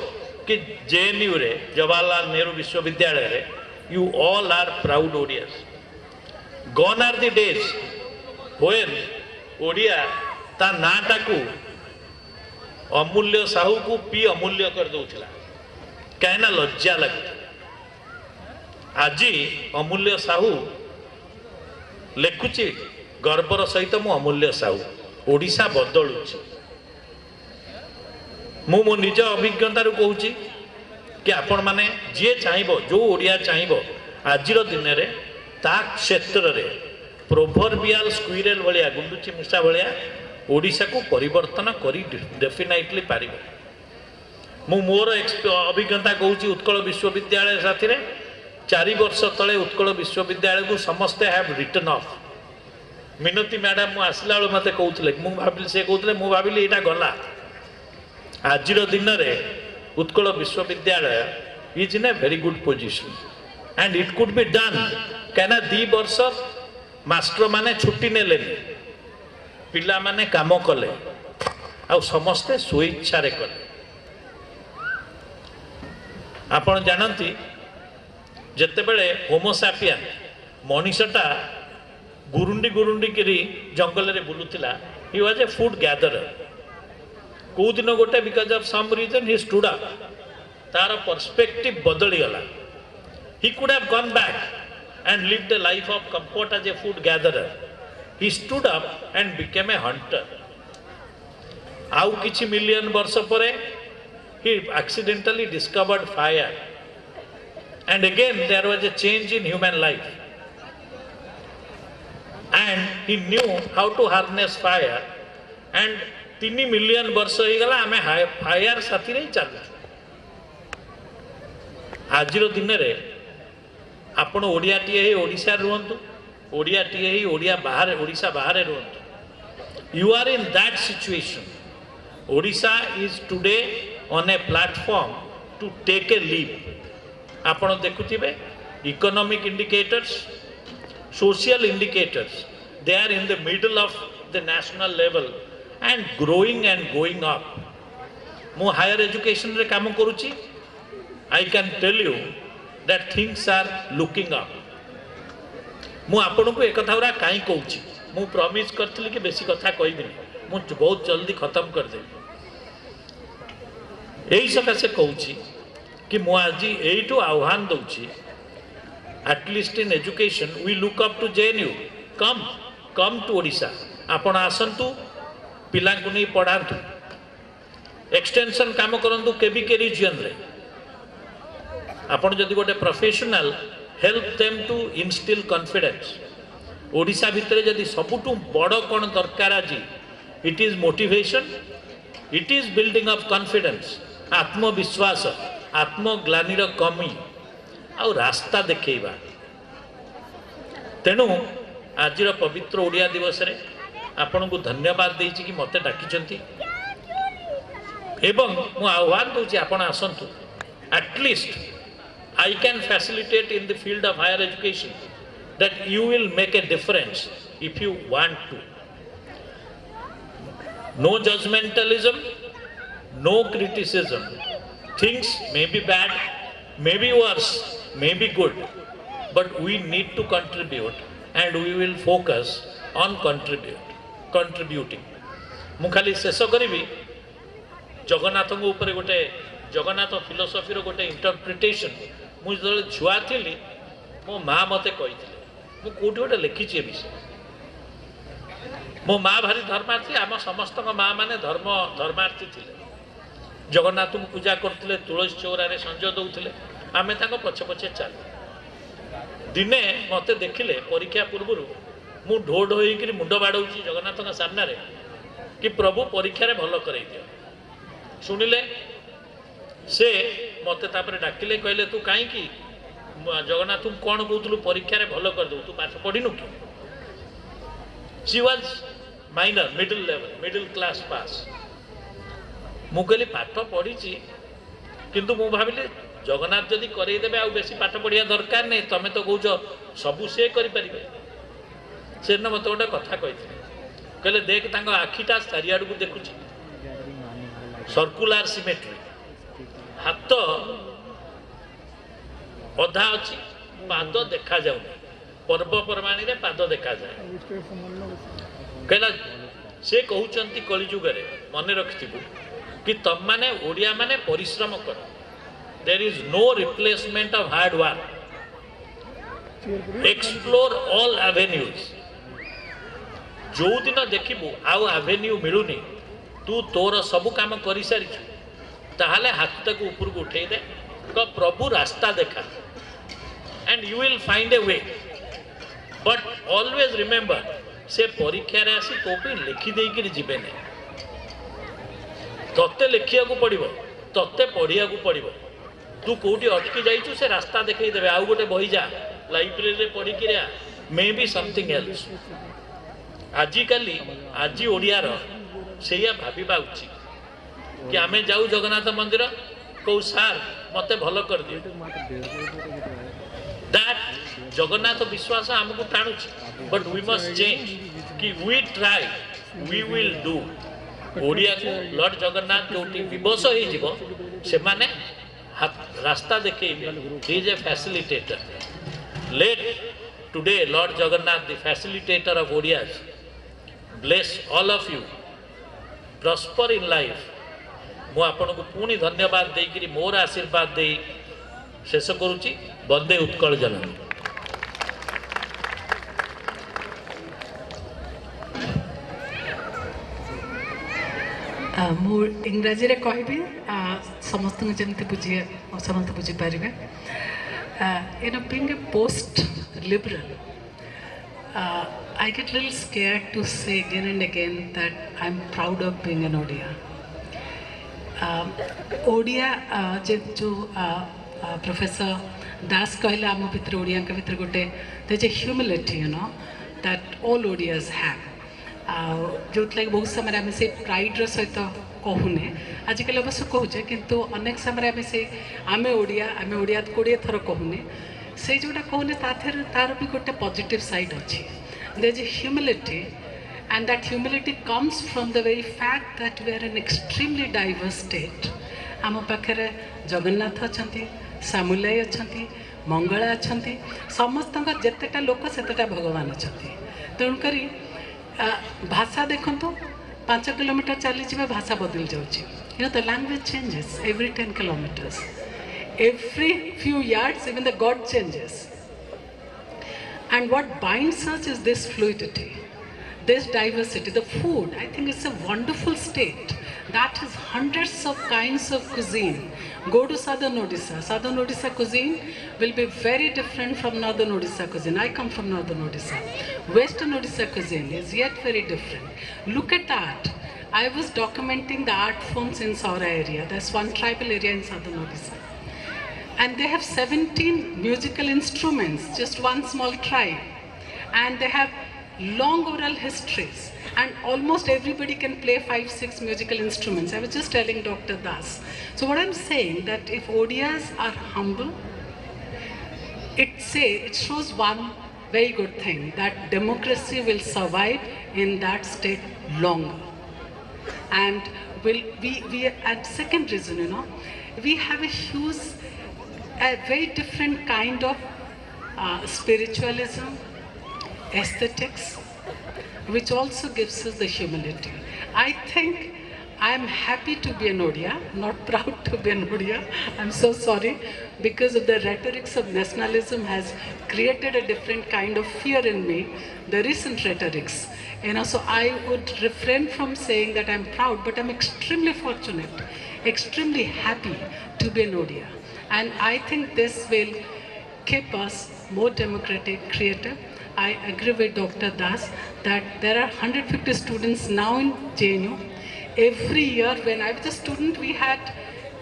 Speaker 9: कि JNU रे जवाहरलाल नेहरू विश्वविद्यालय रे you all are proud Odians gone are the days when Odia ता नाटा को अमूल्य साहू को P अमूल्य कर दउथिला कहना लज्जा लगे आज अमूल्य साहू लेखुची गर्वर सहित मु अमूल्य साहू ओडिशा बदलुची मु मो निज अभिज्ञतार कहूँ कि आपण मैंने जी चाहब जो ओडिया चाहब आज दिन में ता क्षेत्र में प्रोभर्बियाल स्क्विरेल भाया गुंडुची मूषा भाया ओडिशा को परिवर्तन करी डेफिनेटली पार मु मोर अभिज्ञता कहूँ उत्कल विश्वविद्यालय साथी 4 वर्ष तले उत्कल विश्वविद्यालय को समस्ते हैव रिटर्न ऑफ मिनती मैडम मु आसला बेल मत कहते मुझे से कहते मुझे भाविली यहाँ गला आज दिन में उत्कल विश्वविद्यालय is in a very good position and it could be done कहना 2 वर्ष मास्टर माने छुट्टी ने पिला माने काम कले आ समस्ते स्वेच्छा कले आपण जानती जिते बड़े होमोसापियन मनीषटा गुरुंडी गुरुंडी करी जंगल में बुलूला he was a food gatherer कौ दिन गोटे because of some reason he stood up तार पर्सपेक्टिव बदली गला he could have gone back and lived the life of comfort as a food gatherer he stood up and became a hunter आउ किछि million वर्ष परे he accidentally discovered fire and again there was a change in human life and he knew how to harness fire and 3 million वर्ष हो गला आमे fire साथी रे चलु आज दिन रे आपण ओडिया टी हे ओडिशा रुहंतु ओडिया टी हे ओडिया बाहर ओडिशा बाहर रुहंतु you are in that situation Odisha is today on a platform to take a leap आपण देखुथिबे economic indicators social indicators they are in the middle of the national level and growing and going up मु higher education रे काम करूची I can tell you that things are looking up मु आपण को एक कथा उरा काई कहूची मु प्रॉमिस करथली कि बेसी कथा कहबिनी मु बहुत जल्दी खत्म कर देबी यही सकाशे कहूँ कि मु आज यू आह्वान दूची at least in education we look up to JNU come to Odisha आपण आसतु पिला नहीं पढ़ातु एक्सटेंशन काम करूँ केबीके रीजन रे आपण जदि गोटे professional help them to instil confidence Odisha भितर जदि सबुठु बड़ कौन दरकार आज it is motivation it is building up confidence आत्मविश्वास आत्मग्लानीर कमी आउ रास्ता देखा तेणु आज पवित्र ओडिया दिवस रे आपण को धन्यवाद देछि कि मते डाकिचंती एवं मु आह्वान दूची आपण आसंतु at least I can facilitate in the field of higher education that you will make a difference if you want to no judgementalism no criticism things may be bad may be worse may be good but we need to contribute and we will focus on contributing मु खाली शेष करी जगन्नाथ ऊपर गोटे Jagannath philosophy रो गोटे interpretation मु जो छुआ थी मो माँ मते कही मु कोठी गोटे लिखी ए विषय मो माँ भारी धर्मार्थी आम समस्त माँ माने धर्मार्थी थे जगन्नाथ को पूजा करते तुलसी चौरारे संजय दौले आमे ताको पछे पछे चल दिने मते देखिले परीक्षा पूर्व मु ढो ढो होकर मुंड बाड़ौची जगन्नाथ सामने रे कि प्रभु परीक्षा रे भल करई दियो सुनिले से मते तापरे डाकिले कहले तू काई कि जगन्नाथ कौन कहतलु परीक्षा रे भल कर दो तू पाठ पढ़िनु कि She was minor, middle level, middle class pass. ମୁଁ କହିଲି ପାଠ ପଢ଼ିଛି କିନ୍ତୁ ମୁଁ ଭାବିଲି ଜଗନ୍ନାଥ ଯଦି କରେଇଦେବେ ଆଉ ବେଶୀ ପାଠ ପଢ଼ିବା ଦରକାର ନାହିଁ, ତମେ ତ କହୁଛ ସବୁ ସେ କରିପାରିବେ। ସେଦିନ ମୋତେ ଗୋଟେ କଥା କହିଥିଲେ, କହିଲେ ଦେଖ ତାଙ୍କ ଆଖିଟା ଚାରିଆଡ଼କୁ ଦେଖୁଛି, ସର୍କୁଲାର ସିମେଟ୍ରି, ହାତ ଅଧା ଅଛି, ପାଦ ଦେଖାଯାଉନି, ପର୍ବପର୍ବାଣୀରେ ପାଦ ଦେଖାଯାଏ। କହିଲା ସେ କହୁଛନ୍ତି କଳିଯୁଗରେ ମନେ ରଖିଥିବୁ कि तुम माने ओडिया माने परिश्रम कर, there is no replacement of hard work, explore all avenues. जो दिन देखिबू आउ एवेन्यू मिलूनी, तू तोर सब काम कर सारी ताहले हाथ तक ऊपर को उठे दे, तो प्रभु रास्ता देखा and you will find A way. But always remember से परीक्षा रे आसी तो पे लिखि देई कि जीवे नहीं, तत्ते लिखिया को पड़िबो, तत्ते पढ़िया को पड़िबो। तू कोठी अटकी जाइछु से रास्ता देखई देबे, आउ गोटे बही जा लाइब्रेरी रे पढ़ी कि रे मे बी समथिंग एल्स। आजि काली आजि ओडियार सेया भाबिबा उचित कि आमे जाऊ जगन्नाथ मंदिर को सार मते भलो कर दियो, दैट जगन्नाथ विश्वास हमको टाणुछि। बट वी मस्ट चेंज कि we try, we will do. Odia को लॉर्ड जगन्नाथ जो विवश हो से माने रास्ता देखे, he is a facilitator. Let today Lord Jagannath, the facilitator of Odias, bless all of you, prosper in life. मु आपन को पुणी धन्यवाद देकरी मोर आशीर्वाद दे शेष करुच्ची। वंदे उत्कल जननी।
Speaker 5: ମୁଁ ଇଂରାଜୀରେ କହିବି, ସମସ୍ତଙ୍କୁ ଯେମିତି ସମସ୍ତେ ବୁଝିପାରିବେ। Being a post liberal, I get a little scared to say again and again that I'm proud of being an Odia. Odia जो प्रोफेसर दास कहले आम भितर ओडिया के भितर गोटे there's a humility, that all Odias have. जो बहुत समय आम से प्राइड्र सहित कहूने, आजिकल अवश्य कहुचे किंतु अनेक समय आम से आम ओडिया 20 थर कहूने, से जोटा कहूने तार भी गोटे पॉजिटिव साइड अच्छी। There is a humility and that humility comes from the very fact that we are an extremely diverse state. आम पाखे जगन्नाथ अच्छा, सामुलाई अच्छा, मंगला अच्छा, समस्त जितेटा लोक सेतेटा भगवान अच्छा। तेणुक भाषा देखु 5 किलोमीटर चली जाए भाषा बदल जाऊँगी। The language changes every 10 kilometers, every few yards even the God changes, and what binds us is this fluidity, this diversity. The food, I think it's a wonderful state that has hundreds of kinds of cuisine. Go to southern Odisha. Southern Odisha cuisine will be very different from northern Odisha cuisine. I come from northern Odisha. Western Odisha cuisine is yet very different. Look at art. I was documenting the art forms in Saura area. There's one tribal area in southern Odisha, and they have 17 musical instruments, just one small tribe, and they have long oral histories, and almost everybody can play 5-6 musical instruments. I was just telling Dr. Das. So what I'm saying, that if Odias are humble, it shows one very good thing, that democracy will survive in that state longer. And and second reason, we have a very different kind of spiritualism, aesthetics, which also gives us the humility. I think I am happy to be an Odia, not proud to be an Odia. I'm so sorry, because of the rhetorics of nationalism has created a different kind of fear in me, the recent rhetorics. So I would refrain from saying that I'm proud, but I'm extremely fortunate, extremely happy to be an Odia. And I think this will keep us more democratic, creative. I agree with Dr. Das that there are 150 students now in JNU. Every year when I was a student, we had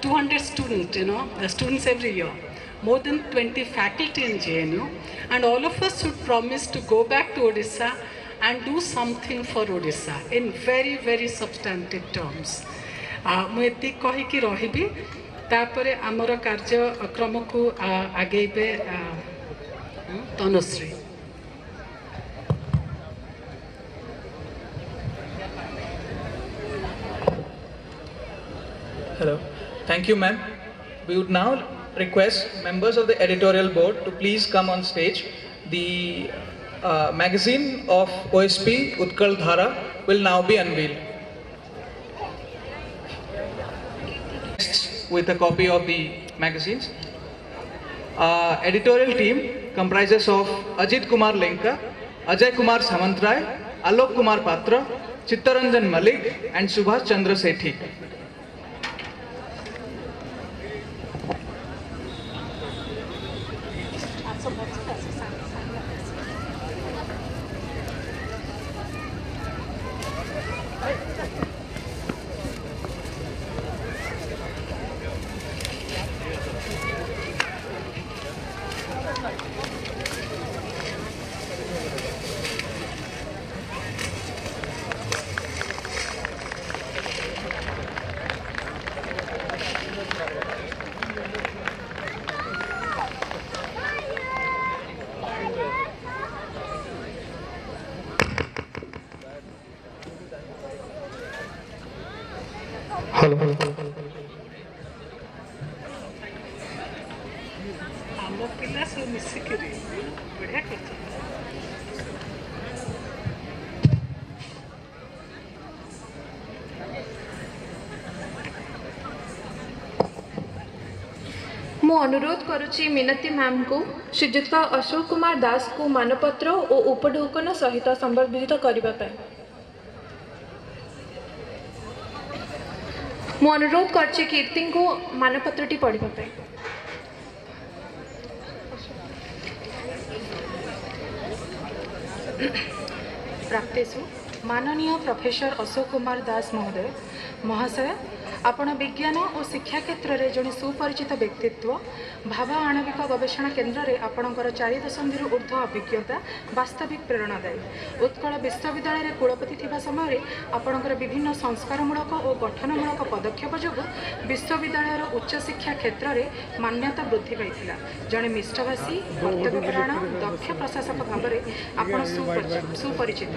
Speaker 5: 200 students, the students every year. More than 20 faculty in JNU, and all of us should promise to go back to Odisha and do something for Odisha in very, very substantive terms. ମୁଁ ଏତିକି କହିକି ରହିବି ତାପରେ ଆମର କାର୍ଯ୍ୟକ୍ରମକୁ ଆଗେଇବେ Tanushree.
Speaker 1: Hello. Thank you, ma'am. We would now request members of the editorial board to please come on stage. The magazine of OSP Utkal Dhara will now be unveiled. With a copy of the magazines. Editorial team comprises of Ajit Kumar Lenka, Ajay Kumar Samantray, Alok Kumar Patra, Chittaranjan Malik and Subhash Chandra Sethi.
Speaker 10: Hello
Speaker 5: ଆମ ପିଲା ସବୁ ମିଶିକିରି ବଢ଼ିଆ କରୁଛନ୍ତି।
Speaker 2: ମୁଁ ଅନୁରୋଧ କରୁଛି ମିନତି ma'am को ଶ୍ରୀଯୁକ୍ତ ଅଶୋକ କୁମାର ଦାସଙ୍କୁ ମାନପତ୍ର ଓ ଉପଢୌକନ ସହିତ ସମ୍ବର୍ଦ୍ଧିତ କରିବା ପାଇଁ। ମୁଁ ଅନୁରୋଧ କରୁଛି କୀର୍ତ୍ତିଙ୍କୁ ମାନପତ୍ରଟି ପଢ଼ିବା ପାଇଁ।
Speaker 11: प्राप्तेषु माननीय प्रोफेसर अशोक कुमार दास महोदय महाशय आपण विज्ञान और शिक्षा क्षेत्र में जड़े सुपरिचित व्यक्तित्व भाभा आणविक गवेषणा केन्द्र में आपणकर 4 दशंधि ऊर्ध्व अभिज्ञता वास्तविक प्रेरणादायी उत्कल विश्वविद्यालय में कुलपति थिबा समय आपणकर विभिन्न संस्कारमूलक और गठनमूलक पदक्षेप जो विश्वविद्यालय उच्च शिक्षा क्षेत्र में मान्यता वृद्धि पाई जड़े मिष्टभाषी कर्तव्यपरायण दक्ष प्रशासक भाव में आप सुपरिचित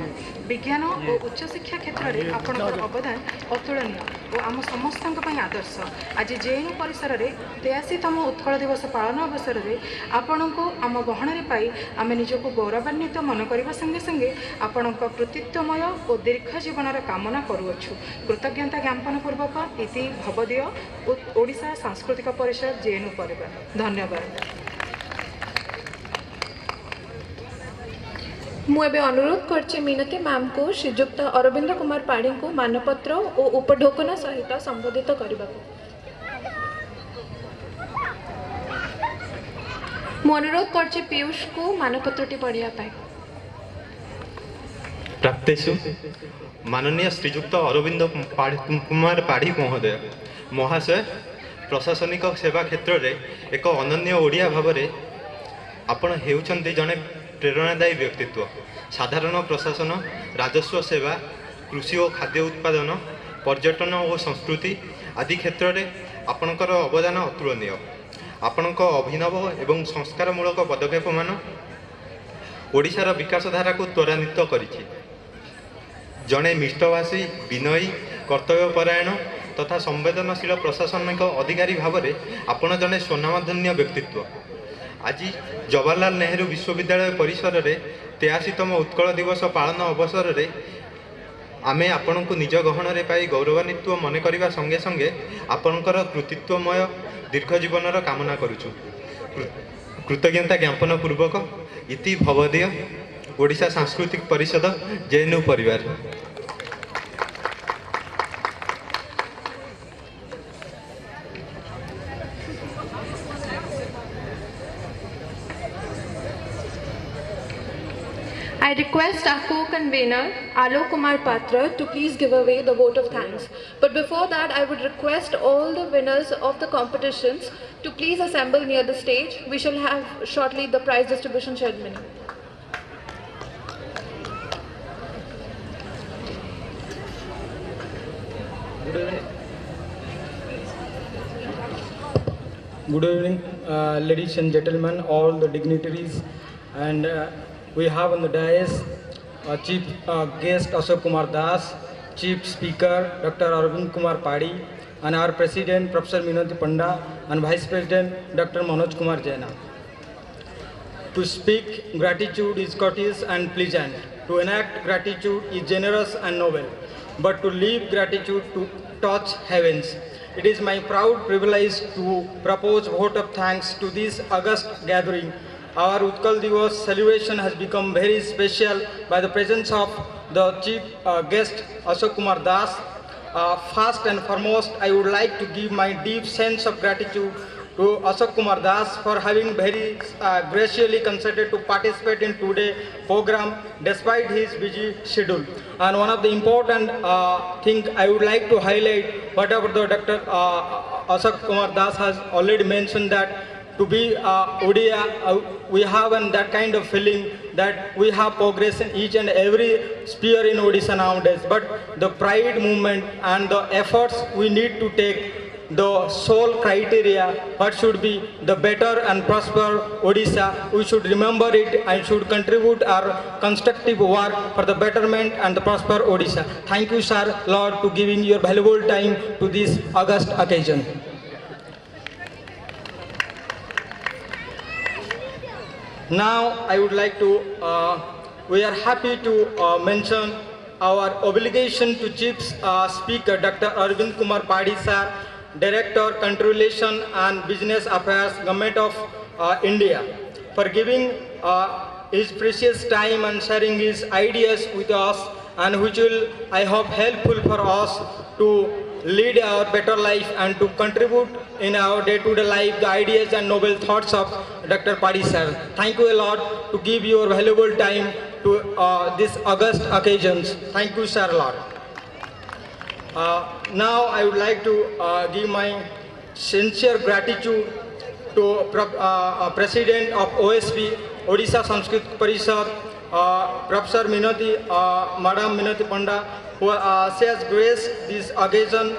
Speaker 11: विज्ञान और उच्च शिक्षा क्षेत्र में आपणकर अवदान अतुलनीय और आम समस्त आदर्श आज जेएनयू परिसर में 83तम उत्कल दिवस पालन अवसर में आपण को आम गहण पाई आम निजक गौरवान्वित मन करने संगे संगे आपण कृतित्वमय और दीर्घ जीवनर कामना करुअछु कृतज्ञता ज्ञापन पूर्वक इति भवदीय ओडिशा सांस्कृतिक परिषद जेएनयू परिवार धन्यवाद।
Speaker 2: मुझे अनुरोध करछि मिनती मैम को श्रीजुक्त अरविंद कुमार पाढ़ी को मानपत्र और उपढौकन सहित संबोधित करने। मु अनुरोध करछि पीयूष को मानपत्रटी पढ़िया पाए।
Speaker 10: प्राप्तेषु माननीय श्रीजुक्त अरविंद कुमार पाढ़ी महोदय महाशय प्रशासनिक सेवा क्षेत्र में एक अनन्य ओडिया भाव में आपण हेउछन्ति जने प्रेरणादायी व्यक्तित्व साधारण प्रशासन राजस्व सेवा कृषि और खाद्य उत्पादन पर्यटन और संस्कृति आदि क्षेत्र में आपणकर अवदान अतुलनीय आपणक अभिनव एवं संस्कारमूलक पदक्षेप मान ओडिशार विकास धारा को त्वरान्वित करिछि जड़े मिष्टभाषी विनयी कर्तव्यपरायण तथा संवेदनशील प्रशासनिक अधिकारी भाव में आपण जड़े स्वनामधन्य व्यक्तित्व आज जवाहरलाल नेहरू विश्वविद्यालय परिसर में 83तम उत्कल दिवस पालन अवसर में आमे आपण को निज गहन पाई गौरवान्वित मन करने संगे संगे आपणकर कृतित्वमय दीर्घ जीवनर कामना करुचु कृतज्ञता ज्ञापन पूर्वक इति भवदीय ओडिशा सांस्कृतिक परिषद जेएनयू परिवार।
Speaker 2: I request our co-convener, Alok Kumar Patra, to please give away the vote of thanks. But before that, I would request all the winners of the competitions to please assemble near the stage. We shall have shortly the prize distribution ceremony.
Speaker 12: Good evening, ladies and gentlemen, all the dignitaries, and we have on the dais Chief Guest Ashok Kumar Das, Chief Speaker Dr. Arvind Kumar Padi, and our President Professor Minati Panda, and Vice President Dr. Manoj Kumar Jaina. To speak gratitude is courteous and pleasant. To enact gratitude is generous and noble. But to live gratitude to touch heavens. It is my proud privilege to propose vote of thanks to this august gathering. Our Utkal Divas celebration has become very special by the presence of the Chief Guest Ashok Kumar Das. First and foremost, I would like to give my deep sense of gratitude to Ashok Kumar Das for having very graciously consented to participate in today's program despite his busy schedule. And one of the important thing I would like to highlight, whatever the Dr. Ashok Kumar Das has already mentioned, that to be Odia, we have that kind of feeling that we have progress in each and every sphere in Odisha nowadays. But the pride movement and the efforts we need to take, the sole criteria, what should be the better and prosper Odisha, we should remember it and should contribute our constructive work for the betterment and the prosper Odisha. Thank you, sir, Lord, to giving your valuable time to this august occasion. Now, I would like to, we are happy to mention our obligation to Chief Speaker Dr. Arvind Kumar Padi, sir, Director, Country Relation and Business Affairs, Government of India, for giving his precious time and sharing his ideas with us, and which will, I hope, helpful for us to lead our better life and to contribute in our day-to-day life the ideas and noble thoughts of Dr. Padi sir. Thank you a lot to give your valuable time to this august occasions. Thank you, sir, a lot. Now I would like to give my sincere gratitude to President of OSP, Odisha Sanskrit Parishad, Professor Minati, Madam Minati Panda, who she has graced this occasion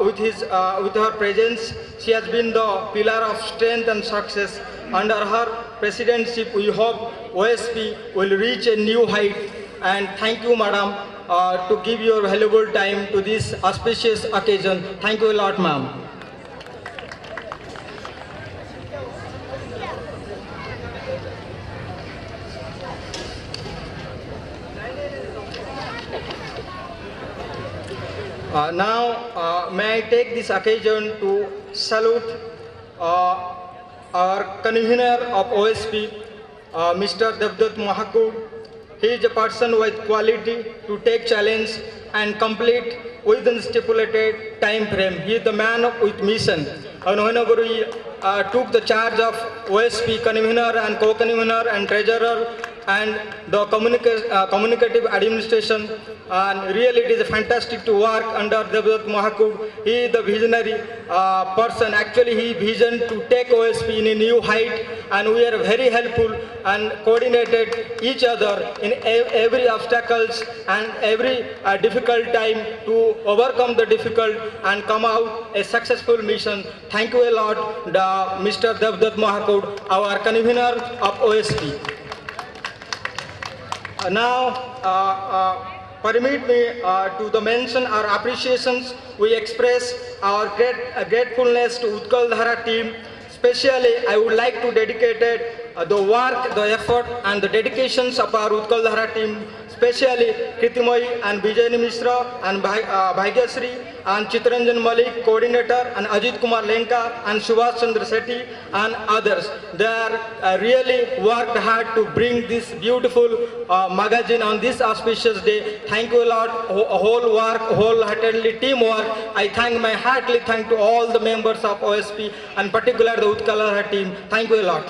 Speaker 12: with her presence. She has been the pillar of strength and success. Under her presidency, we hope OSP will reach a new height. And thank you, Madam, to give your valuable time to this auspicious occasion. Thank you a lot, ma'am. Now, may I take this occasion to salute our convener of OSP, Mr. Devdutt Mahakur. He is a person with quality to take challenge and complete within stipulated time frame. He is the man with mission. And whenever he took the charge of OSP convener and co-convener and treasurer and the communicative administration, and really it is fantastic to work under Devdutt Mahakur. He is the visionary person. Actually, he visioned to take OSP in a new height, and we are very helpful and coordinated each other in every obstacles and every difficult time to overcome the difficult and come out a successful mission. Thank you a lot, Mr. Devdutt Mahakur, our convener of OSP. Now, permit me to mention our appreciations. We express our gratefulness to Utkal Dhara team. Especially, I would like to dedicate the work, the effort and the dedications of our Utkal Dhara team, especially Kritimoi and Vijayani Mishra and Bhaigyasri and Chitranjan Malik, coordinator, and Ajit Kumar Lenka and Subhash Chandra Sethi and others. They are really worked hard to bring this beautiful magazine on this auspicious day. Thank you a lot. Wholeheartedly teamwork. I thank my heartily thank to all the members of OSP and particularly the Utkal Dhara team. Thank you a lot.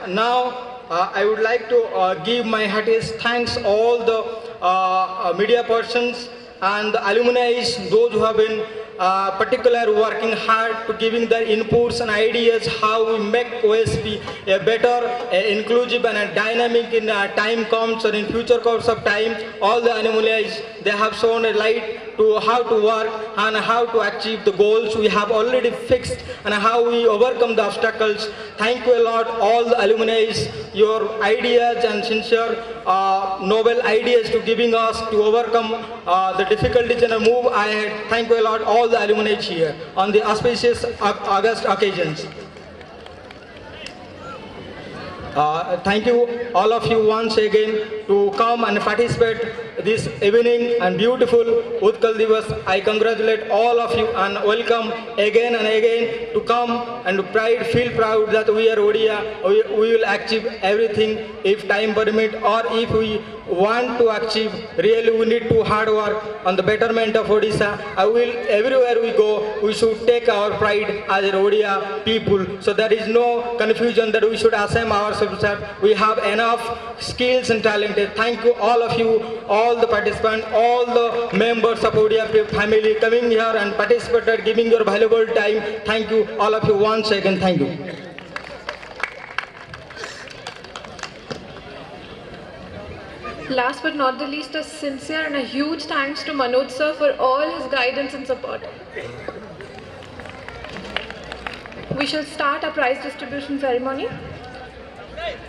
Speaker 12: Now, I would like to give my heartiest thanks all the media persons and the alumni, those who have been particularly working hard to giving their inputs and ideas how we make OSP a better, inclusive and a dynamic in time comes or in future course of time. All the alumni they have shown a light to how to work and how to achieve the goals we have already fixed and how we overcome the obstacles. Thank you a lot, all the alumni, your ideas and sincere noble ideas to giving us to overcome the difficulties and move ahead. Thank you a lot, all the alumni here on the auspicious August occasions. Thank you all of you once again to come and participate this evening and beautiful Utkal Divas. I congratulate all of you and welcome again and again to come and feel proud that we are Odia. We will achieve everything if time permit, or if we want to achieve, really we need to hard work on the betterment of Odisha. Everywhere we go, we should take our pride as Odia people. So there is no confusion that we should assume ourselves that we have enough skills and talent. Thank you all of you, all the participants, all the members of Odia family coming here and participated, giving your valuable time. Thank you all of you once again. Thank you.
Speaker 2: Last but not the least, a sincere and a huge thanks to Manoj sir for all his guidance and support. We shall start our prize distribution ceremony.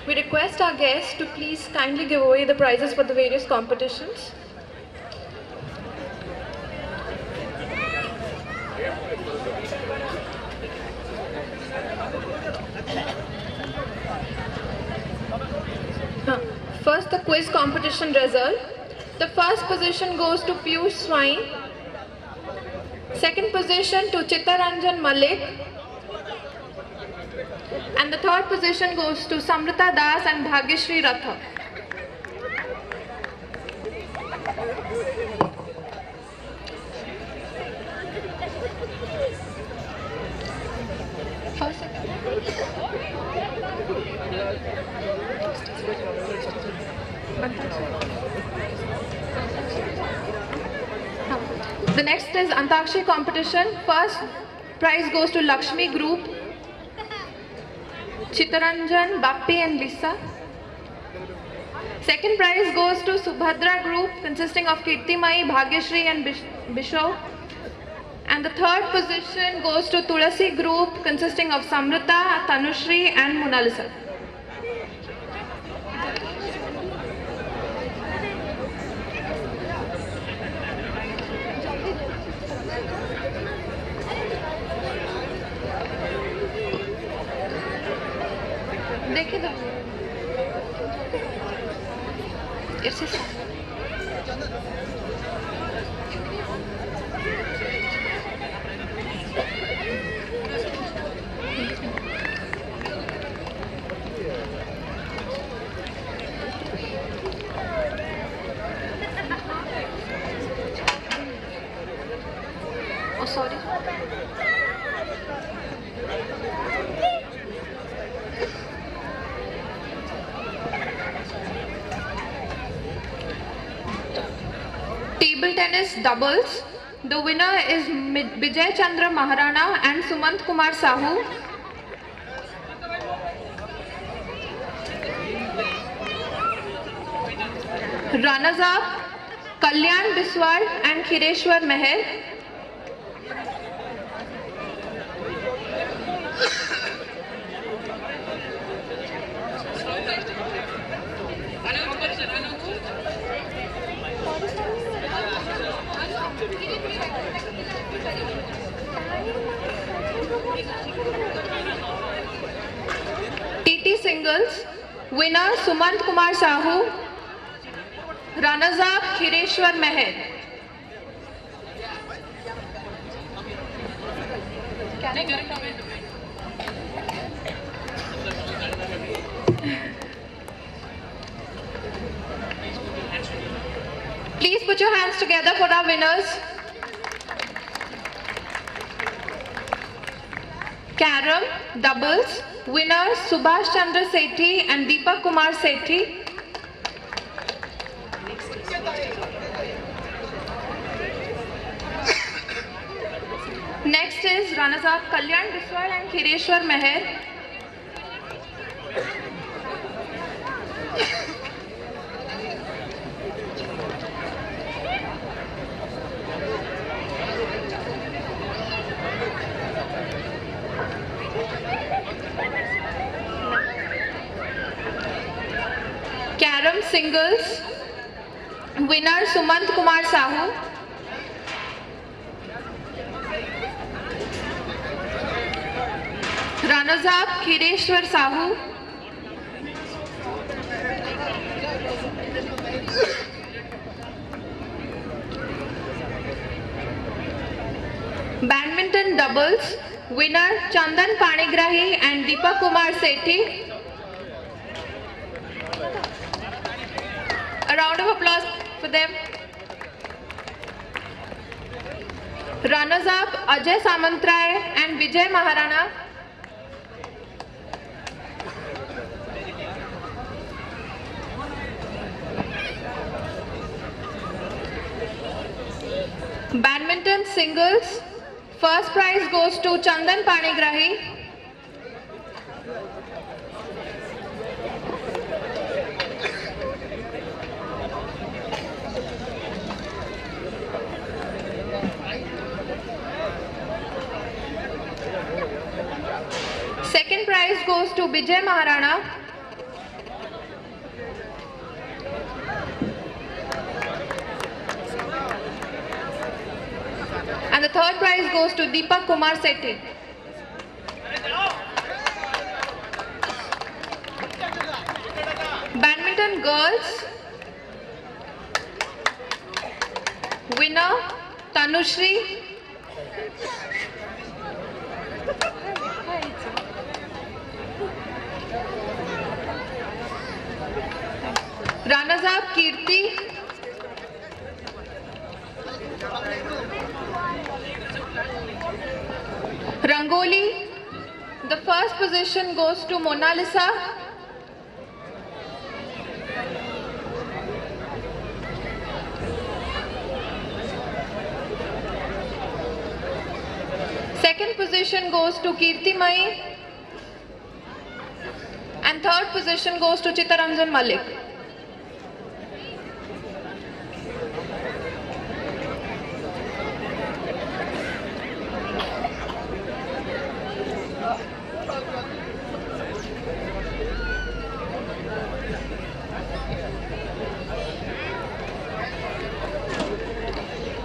Speaker 2: We request our guests to please kindly give away the prizes for the various competitions. First, the quiz competition result. The first position goes to Piyush Swain. Second position to Chittaranjan Malik. And the third position goes to Samrita Das and Bhagyashri Ratha. The next is Antakshari competition. First prize goes to Lakshmi Group, Chittaranjan, Bappi and Lisa. Second prize goes to Subhadra Group consisting of Kirtimai, Bhagyashri and Bishav. And the third position goes to Tulasi Group consisting of Samrita, Tanushri and Monalisa. देखिए तो ऐसे Oh, sorry. Table tennis doubles. The winner is Vijay Chandra Maharana and Sumant Kumar Sahu. Runners up Kalyan Biswal and Khireshwar Meher. TT singles, winner Sumant Kumar Sahu, runners up Khireshwar Meher. Please put your hands together for our winners. Carom doubles, winners Subhash Chandra Sethi and Deepak Kumar Sethi. Next is runners up Kalyan Biswal and Khireshwar Meher. singles, winner Sumant Kumar Sahu. Runners up Khireshwar Sahu. Badminton doubles, winner Chandan Panigrahi and Deepak Kumar Sethi. A round of applause for them. Runners up Ajay Samantray and Vijay Maharana. Badminton singles, first prize goes to Chandan Panigrahi. Second prize goes to Vijay Maharana. And the third prize goes to Deepak Kumar Sethi. Badminton girls, winner Tanushri. Runners up Kirti. Rangoli, the first position goes to Mona Lisa. Second position goes to Kirti Mai. And third position goes to Chittaranjan Malik.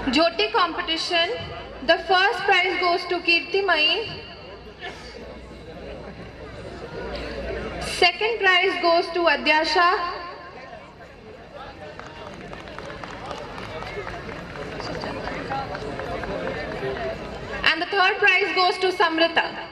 Speaker 2: Jyoti competition, the first prize goes to Kirti Mai. Second prize goes to Adyasha. And the third prize goes to Samrita.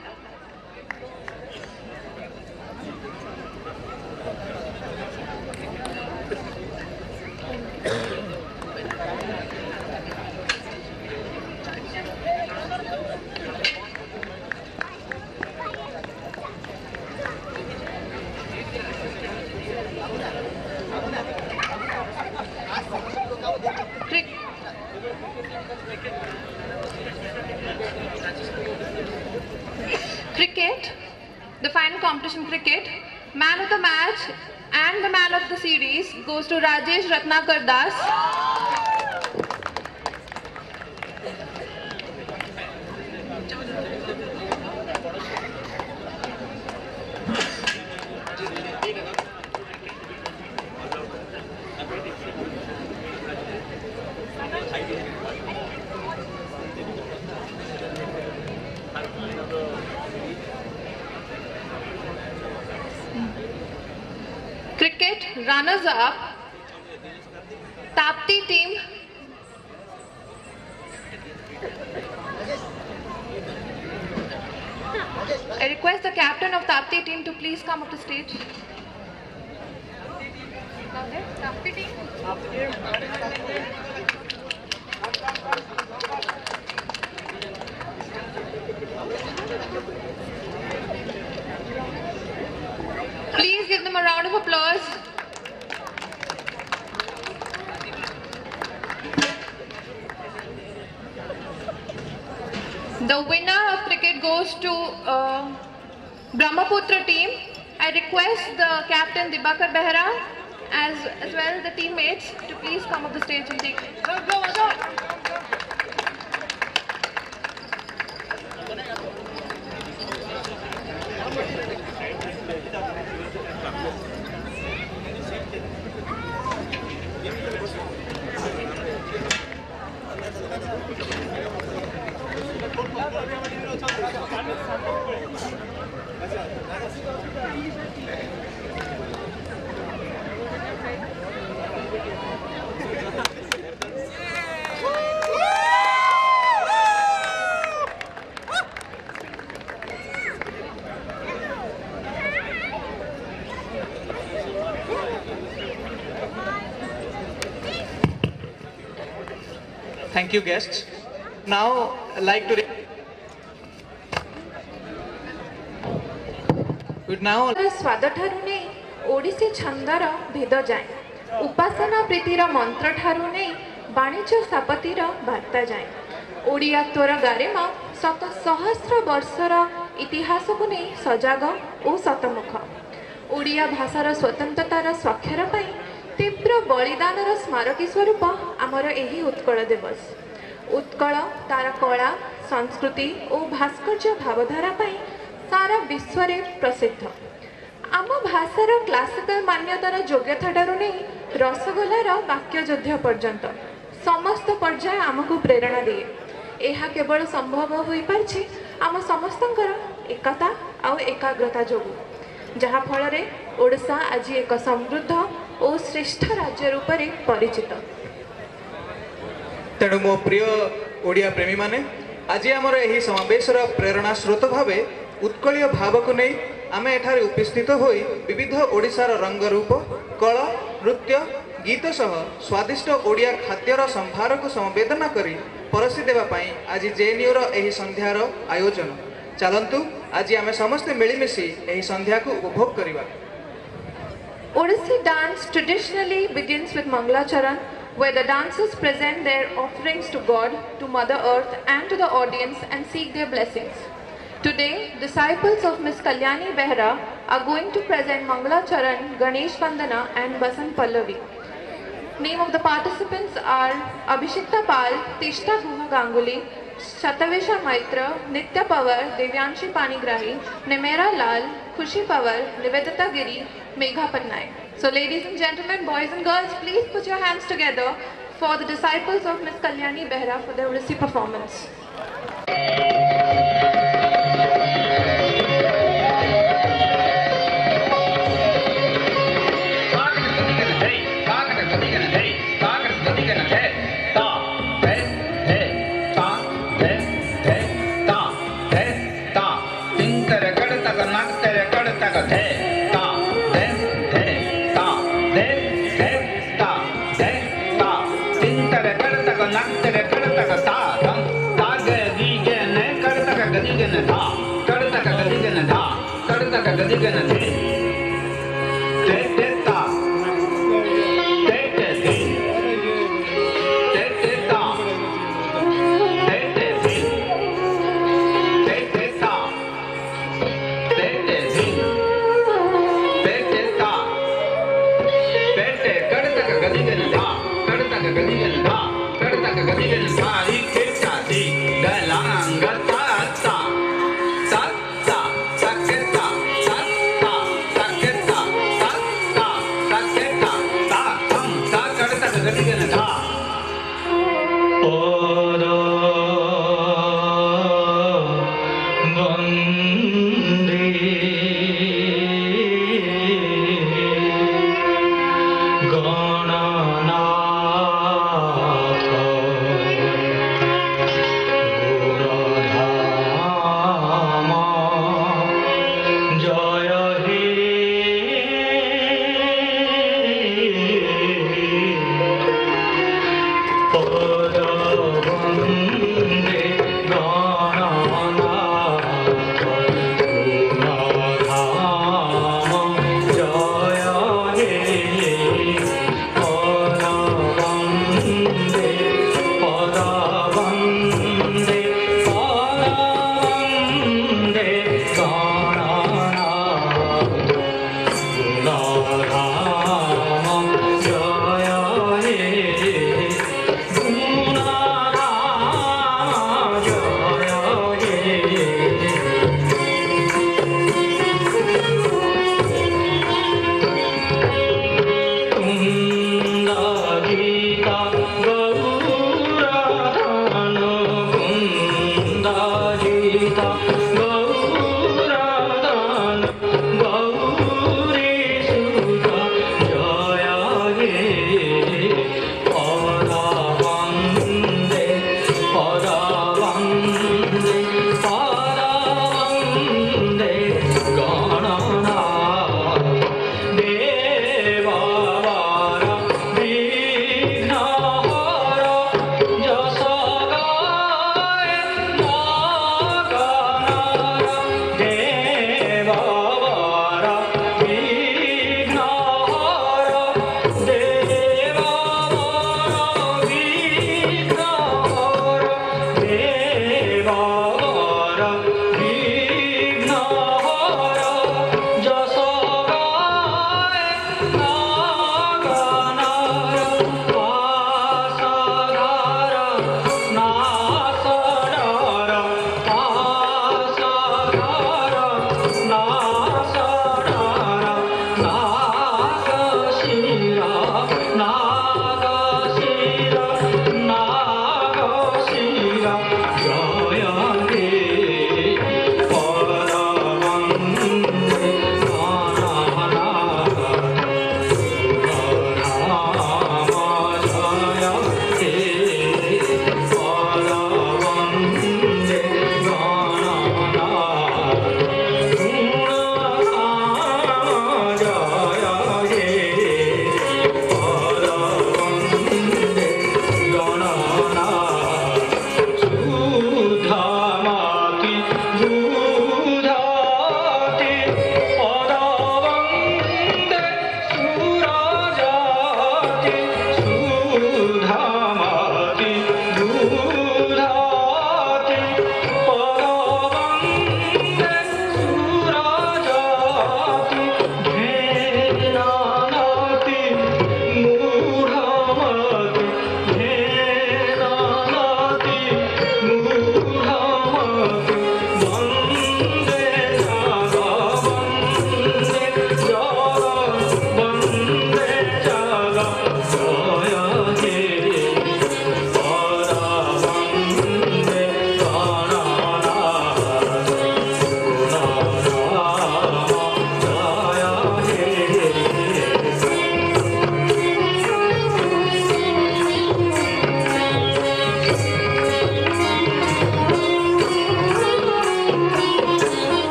Speaker 2: Cricket, the final competition cricket, man of the match and the man of the series goes to Rajesh Ratnakar Das. Cricket runners up, Tapti team. I request the captain of Tapti team to please come up to stage. Tapti team. Please give them a round of applause. The winner of cricket goes to Brahmaputra team. I request the captain Dibakar Behra as well as the teammates to please come up the stage and take it.
Speaker 1: Thank you, guests. Now, I'd like to. Would now.
Speaker 2: स्वाद ठारू नहीं ओडिसी छंदर भेद जाए उपासना प्रीतिर मंत्र ठारू नहीं वाणिज्य स्थापतिर वार्ता जाए ओडिया तोर गारिमा शत सहस्र वर्षर इतिहास को नहीं सजाग और शतमुख ओडिया भाषार स्वतंत्रतार स्वाक्षर पाई तीव्र बलिदानर स्मारकी स्वरूप आमर यही उत्कल दिवस उत्कल तार कला संस्कृति और भास्कर्य भावधारा पाई सारा विश्व में प्रसिद्ध आम भाषार क्लासिकल मान्यतार योग्यता ठारू नहीं रसगोलार वाक्य युद्ध पर्यंत समस्त पर्याय आमको प्रेरणा दिए यह केवल संभव हो पारछि आम समस्तंकर एकता आउ एकाग्रता जोगु जहा फल ओडिशा आज एक समृद्ध और श्रेष्ठ राज्य रूप में परिचित।
Speaker 1: तेणु मो प्रिय ओडिया प्रेमी माने आज आमर यही समावेशर प्रेरणा स्रोत भावे उत्कलीय भाव को नहीं आम एठारे उपस्थित होई विविध ओडिशार रंग रूप कला नृत्य गीत सह स्वादिष्ट ओडिया खाद्यर संभार को समवेदना करी परसी देवा पाई आज जेएनयूर यही संध्यार आयोजन चलंतु आज आम समस्ते मिलिमिशि यही संध्या को उपभोग करिबा।
Speaker 2: Odissi dance traditionally begins with Mangalacharan, where the dancers present their offerings to God, to Mother Earth and to the audience and seek their blessings. Today, disciples of Miss Kalyani Behra are going to present Mangalacharan, Ganesh Vandana and Basant Pallavi. Name of the participants are Abhishekta Pal, Tishta Guha Ganguly, Shatavesha Maitra, Nitya Pawar, Devyanshi Panigrahi, Nemera Lal, Khushi Pawar, Nivedita Giri, Megha Patnaik. So ladies and gentlemen, boys and girls, please put your hands together for the disciples of Miss Kalyani Behra for their Odissi performance.
Speaker 13: Nag tere kar tak ta dam ta ge di ge ne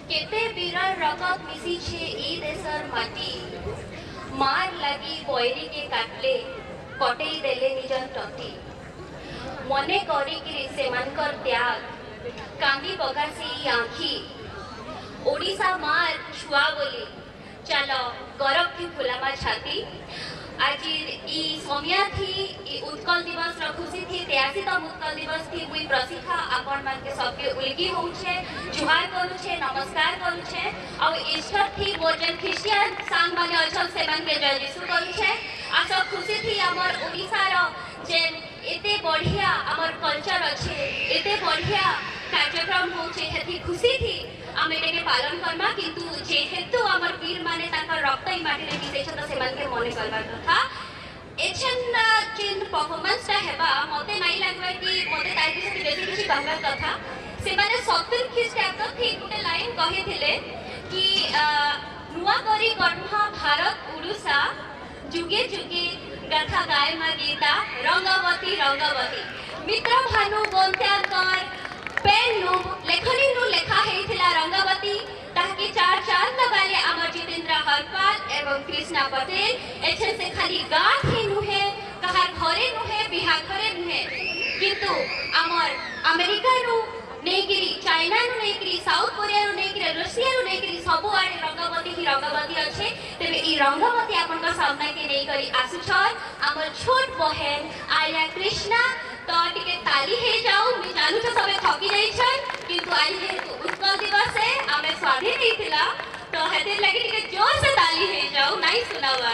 Speaker 13: केते वीरर रगत मिसी छे ई देशर माटी मार लगी बैरी के काटले कटेई देले निजर टटी मने करिकिरी सेमानकर त्याग कांदी पकासी आँखी ओडिशा मार छुआ बोली चलो गौरव थी फुलामा छाती आज ई समय थी ई उत्कल दिवस र खुशी थी 83तम उत्कल दिवस थी मुई प्रशिक्षा आपण मान के सबके उलगी होउछे जुहार करूछे नमस्कार करूछे आ ईस्टर थी मोजन क्रिश्चियन सांग माने अछन से मान के जय यीशु करूछे आ सब खुशी थी हमर ओडिसा रो जेन एते बढ़िया हमर कल्चर अच्छे एते बढ़िया कार्यक्रम होउछे हेती खुशी थी आम एटाके पालन करमा किंतु जेहेतु आमर वीर माने ताकर रक्त ई माटी रे मिसेछ त सेमान के मने करबार कथा एछन जेन परफॉर्मेंस ता हेबा मते नाइ लागबा कि मते ताइ बिषय बेसी किछि कहबार कथा सेमाने 70 ख्रीष्टाब्द थी गुटे लाइन कहिथिले कि नुआ करी गढ़ा भारत उड़ीसा जुगे जुगे गाथा गाय मा गीता रंगवती रंगवती मित्र भानु गोंत्याकर पेन नु लेखनी नु लेखा हेथिला रंगवती ताकि चार चार लगाले अमर जितेंद्र हरपाल एवं कृष्णा पटेल एछे से खाली गाथ ही नुहे कहार घरे नुहे बिहार घरे नुहे किंतु अमर अमेरिका नु नेगिरी चाइना नु नेगिरी साउथ कोरिया नु नेगिरी रशिया नु नेगिरी सबु आडे रंगवती ही रंगवती अच्छे तेबे ई रंगवती आपन का सामना के नै करी आसुछन अमर छोट बहन आया कृष्णा तो टिके ताली हे जाऊ मी जानू छ सबे थकी जाई छन किंतु आज जेहेतु उत्कल दिवस है आमे स्वाधीन हेतिला तो हेते लागि टिके जोर से ताली हे जाऊ नाइ सुनावा।